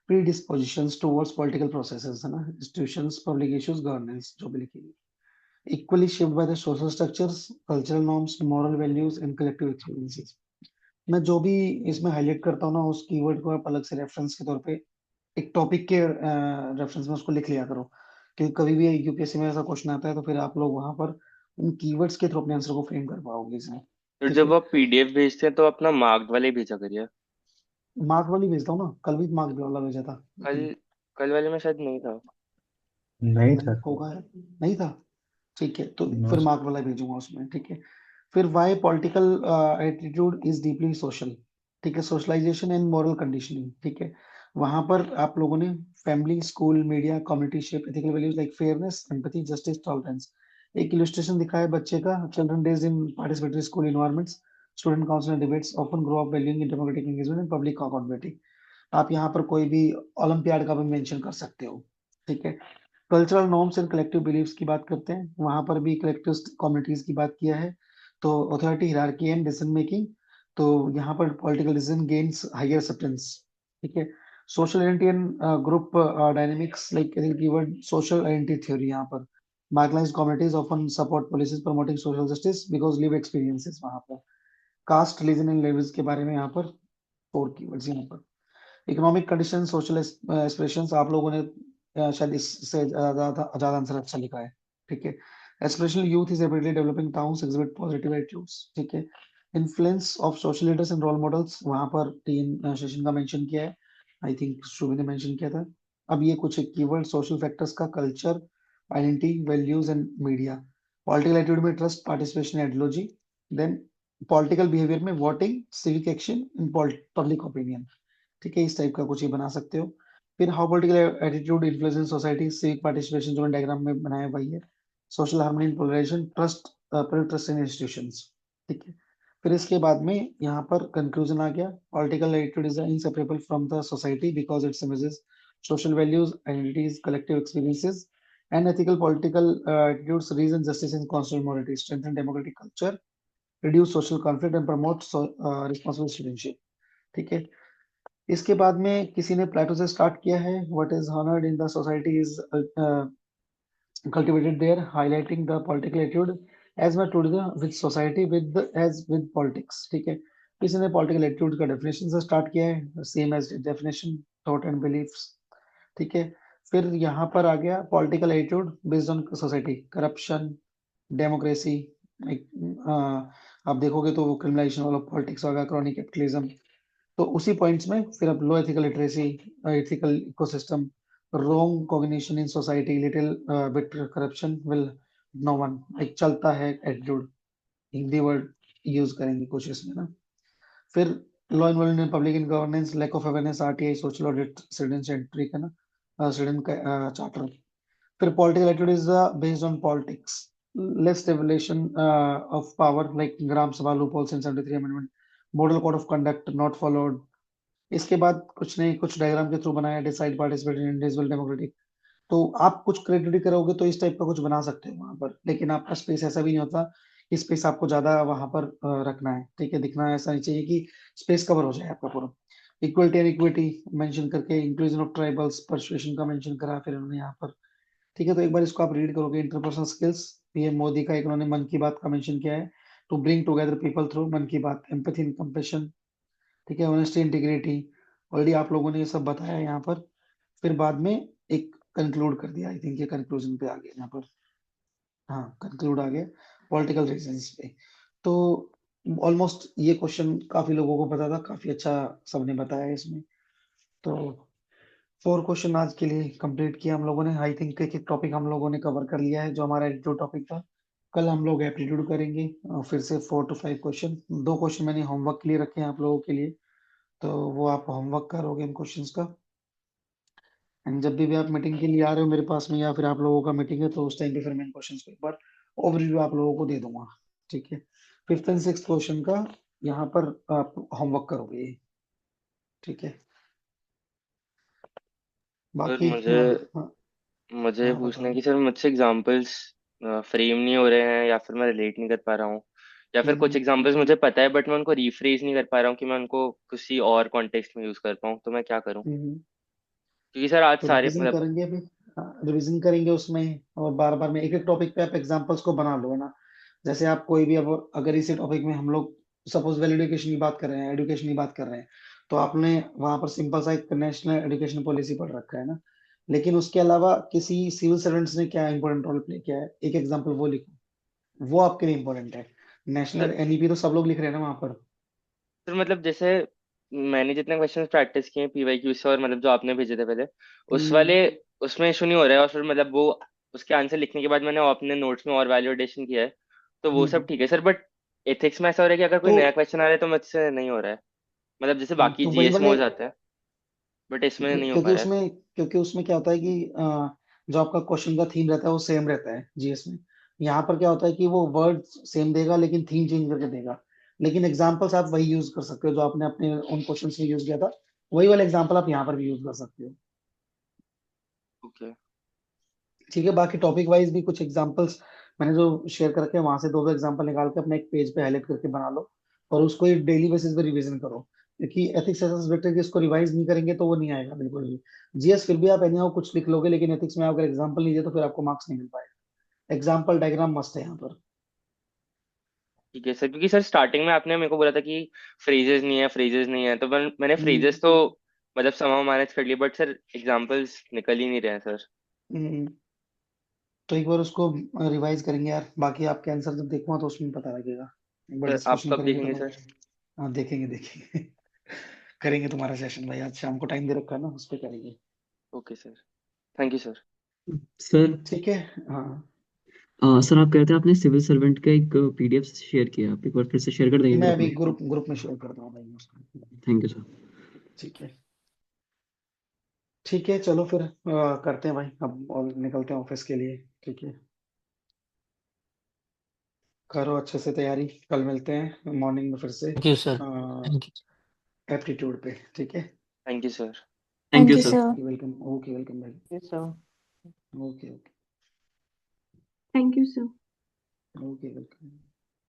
predispositions towards political processes है ना, इंस्टीट्यूशंस, पब्लिक इश्यूज, गवर्नेंस जो भी लिखेंगे, equally shaped by the social structures, cultural norms, moral values and collective experiences। मैं जो भी इसमें हाईलाइट करता हूँ ना, उस कीवर्ड को आप अलग से रेफरेंस के तौर पे एक टॉपिक के रेफरेंस में उसको लिख लिया करो, क्योंकि कभी भी यूपीएससी में ऐसा क्वेश्चन आता है तो फिर आप लोग वहां पर उन कीवर्ड्स के थ्रू अपने आंसर को फ्रेम कर पाओगे इसमें। फिर ठीक जब है, आप पीडीएफ भेजते हैं तो अपना मार्क्ड वाले भेजा करिए। मार्क वाली भेजता हूँ ना, कल भी मार्क वाला भेजा था। कल कल वाले में शायद नहीं था। नहीं था। होगा, नहीं था, ठीक है, तो नो फिर मार्क वाला भेजूंगा उसमें। ठीक है, फिर why political attitude is deeply social. ठीक है, सोशलाइजेशन एंड मॉरल कंडीशनिंग। ठीक है, वहां पर आप लोगों ने family, school, media, community shape ethical values like fairness, empathy, justice, tolerance. एक इलस्ट्रेशन दिखा है बच्चे का, children raised in participatory school environments, student council debates often grow up valuing in democratic engagement and public accountability. आप यहाँ पर कोई भी ओलंपियाड का भी मेंशन कर सकते हो। ठीक है, cultural norms and collective beliefs की बात करते हैं, वहां पर भी कलेक्टिव कम्युनिटीज की बात किया है। तो authority, hierarchy and decision making, तो यहाँ पर political decision gains higher acceptance. ठीक है, social identity and group dynamics like keyword social identity theory, यहाँ पर marginalised communities often support policies promoting social justice because live experiences. वहां पर cast, religion and levels के बारे में यहाँ पर 4 कीवर्ड्स। यहाँ पर इकोनॉमिक कंडीशन, सोशल एस्पिरेशंस, आप लोगों ने शायद इससे ज्यादा आंसर अच्छा लिखा है। ठीक है, aspirational youth is rapidly developing towns exhibit positive attitudes. ठीक है, influence of social leaders and role models, वहां पर 3 सेशन का मेंशन किया है, आई थिंक शुभी ने मेंशन किया था। अब ये कुछ कीवर्ड सोशल फैक्टर्स का, culture, identity, values and media. Political attitude में trust, participation, ideology. Then political behaviour में voting, civic action in public opinion. ठीक है, इस टाइप का कुछ ही बना सकते हो। फिर how political attitude influence in society, civic participation जो डायग्राम में बनाया वही है, social harmony in polarisation, trust, trust in institutions. ठीक है, फिर इसके बाद में यहाँ पर कंक्लूजन आ गया, political attitude is inseparable from the society because it symbolises social values, identities, collective experiences and ethical political attitudes reason justice and constitutional morality, strengthen democratic culture, reduce social conflict and promote responsible citizenship. ठीक है, इसके बाद में किसी ने प्लेटो से start किया है, what is honoured in the society is cultivated there, highlighting the political attitude as much to do with society with as with politics। ठीक है, किसी ने political attitude का definition से start किया है, same as definition, thought and beliefs। ठीक है, फिर यहाँ पर आ गया political attitude based on society, corruption, democracy, आप देखोगे तो वो criminalization वाला politics होगा, crony capitalism। तो उसी पॉइंट्स में फिर अब low ethical literacy, ethical ecosystem, wrong cognition in society, little bit corruption will no one, एक चलता है एटीट्यूड, हिंदी वर्ड यूज करेंगे कुछ इसमें ना। फिर low involvement in public in governance, lack of awareness, RTI, social audit, citizen centric है ना, सिटीजन का चार्टर। फिर political attitude is based on politics, less devolution of power like Gram Sabha loopholes in 73 amendment, model code of conduct not followed. इसके बाद कुछ नहीं, कुछ diagram के थ्रू बनाया, decide, participate in individual democratic. तो आप कुछ क्रिएटिविटी करोगे तो इस टाइप का कुछ बना सकते हो वहां पर, लेकिन आपका स्पेस ऐसा भी नहीं होता कि स्पेस आपको ज्यादा वहां पर रखना है। ठीक है, दिखना ऐसा नहीं चाहिए कि स्पेस कवर हो जाए आपका पूरा। इक्वलिटी एंड इक्विटी मेंशन करके, इंक्लूजन ऑफ ट्राइबल्स, परसुएशन का मेंशन करा फिर उन्होंने यहाँ पर। ठीक है, तो एक बार इसको आप रीड करोगे, इंटरपर्सनल स्किल्स, पीएम मोदी का एक उन्होंने मन की बात का मेंशन किया है, to bring together people through Mann Ki बात, एम्पैथी एंड कंपैशन। ठीक है, ऑनेस्टी, इंटीग्रिटी, ऑलरेडी आप लोगों ने ये सब बताया यहाँ पर, फिर बाद में एक कंक्लूड कर दिया। आई थिंक ये कंक्लूजन पे आ गया यहाँ पर, हाँ कंक्लूड आ गया पॉलिटिकल रीजंस पे। तो ऑलमोस्ट ये क्वेश्चन काफी लोगों को पता था, काफी अच्छा सबने बताया इसमें। तो 4 क्वेश्चन आज के लिए कंप्लीट किया हम लोगों ने। आई थिंक एक टॉपिक हम लोगों ने कवर कर लिया है, जो हमारा जो टॉपिक था। कल हम लोग एप्टीट्यूड करेंगे, फिर से 4 to 5 क्वेश्चन। 2 क्वेश्चन मैंने होमवर्क के लिए रखे हैं आप लोगों के लिए, तो वो आप होमवर्क करोगे इन क्वेश्चंस का। एंड जब भी आप मीटिंग के लिए आ रहे हो मेरे पास में, या फिर आप लोगों का मीटिंग है, तो उस टाइम पे फिर मैं इन क्वेश्चंस को एक बार ओवरव्यू आप लोगों को दे दूंगा, ठीक है। 5th and 6th क्वेश्चन का यहाँ पर आप होमवर्क करोगे, ठीक है। सर बाकी मुझे हाँ मुझे हाँ पूछना है बताओ। कि सर मुझसे एग्जांपल्स फ्रेम नहीं हो रहे हैं, या फिर मैं रिलेट नहीं कर पा रहा हूँ, या फिर कुछ हम्म एग्जांपल्स मुझे पता है बट मैं उनको रिफ्रेज नहीं कर पा रहा हूँ कि मैं उनको किसी और कॉन्टेक्स्ट में यूज कर पाऊँ, तो मैं क्या करूँ? हम्म क्योंकि सर आज तो सारे रिवीजन मतलब करेंगे अभी, रिवीजन करेंगे उसमें, और बार बार में एक एक टॉपिक पे आप एग्जांपल्स को बना लो, है ना। जैसे आप कोई भी, अब अगर इसी टॉपिक में हम लोग सपोज वेल एजुकेशन की बात कर रहे हैं, एजुकेशन की बात कर रहे हैं, तो आपने वहां पर सिंपल सा एक नेशनल एजुकेशन पॉलिसी पढ़ रखा है ना, लेकिन उसके अलावा किसी सिविल सर्वेंट्स ने क्या इंपॉर्टेंट रोल प्ले किया है, एक एग्जाम्पल वो लिखो, वो आपके लिए इंपॉर्टेंट है। नेशनल सर एनईपी तो सब लोग लिख रहे हैं ना वहां पर। सर मतलब जैसे मैंने जितने क्वेश्चंस प्रैक्टिस किए पीवाईक्यू से, और मतलब जो आपने भेजे थे पहले, उस हम्म वाले उसमें इशू नहीं हो रहा है, और फिर मतलब वो उसके आंसर लिखने के बाद मैंने अपने नोट्स में और वैलिडेशन किया है, तो वो सब हम्म। ठीक है सर। बट एथिक्स में ऐसा हो रहा है कि अगर कोई तो नया क्वेश्चन आ रहा है तो मुझसे नहीं हो रहा है, मतलब जैसे बाकी तो वही जीएस में वाले, हो जाता है बट इसमें नहीं हो पा क्योंकि रहा है। उसमें क्योंकि उसमें क्या होता है कि जो आपका क्वेश्चन का थीम रहता है वो सेम रहता है जीएस में। यहाँ पर क्या होता है कि वो वर्ड सेम देगा लेकिन थीम चेंज करके देगा। लेकिन एग्जांपल्स आप वही यूज कर सकते हो जो आपने अपने उन क्वेश्चन में यूज किया था, वही वाला एग्जांपल आप यहाँ पर भी यूज कर सकते हो, ओके। ठीक है। बाकी टॉपिक वाइज भी कुछ एग्जांपल्स मैंने जो शेयर करके वहां से 2 एग्जांपल निकाल के अपने एक पेज पे हाईलाइट करके बना लो, और उसको एक डेली बेसिस पे रिवीजन करो। क्योंकि एथिक्स ऐसा सब्जेक्ट है कि इसको रिवाइज नहीं करेंगे तो वो नहीं आएगा बिल्कुल भी। जीएस फिर भी आप एनी हाउ कुछ लिख लोगे, लेकिन एथिक्स में अगर एग्जांपल नहीं दिए तो फिर आपको मार्क्स नहीं मिल पाएगा। एग्जांपल डायग्राम मस्त है यहाँ पर। ठीक है सर, क्योंकि सर स्टार्टिंग में आपने मेरे को बोला था कि फ्रेजेस नहीं है, फ्रेजेस नहीं है, तो मैंने हम्म फ्रेजेस तो मतलब समाव मैनेज कर लिए, बट सर एग्जांपल्स निकल ही नहीं रहे हैं सर। हम्म। तो एक बार उसको रिवाइज करेंगे यार, बाकी आपके आंसर जब देखूंगा तो उसमें पता लगेगा, एक बार सर आप डिस्कशन कब करेंगे तो देखेंगे सर? पता। हाँ देखेंगे देखेंगे करेंगे तुम्हारा सेशन भाई, आज शाम को टाइम दे रखा है ना, उस पर करेंगे, okay sir, thank you sir. Sir ठीक है। हाँ सर आप कह रहे थे आपने सिविल सर्वेंट का एक पीडीएफ शेयर किया, आप एक बार फिर से शेयर कर देंगे मैं ग्रुप अभी में? ग्रुप में शेयर कर दूंगा भाई उसको। Thank you sir. ठीक है। ठीक है चलो फिर करते हैं भाई अब, और निकलते हैं ऑफिस के लिए, ठीक है। करो अच्छे से तैयारी, कल मिलते हैं मॉर्निंग में फिर से thank you sir. Thank you. Aptitude पे, ठीक है। Thank you sir. Thank you you, sir. sir. Welcome, okay welcome भाई। Yes, sir. Okay okay thank you sir. Okay welcome.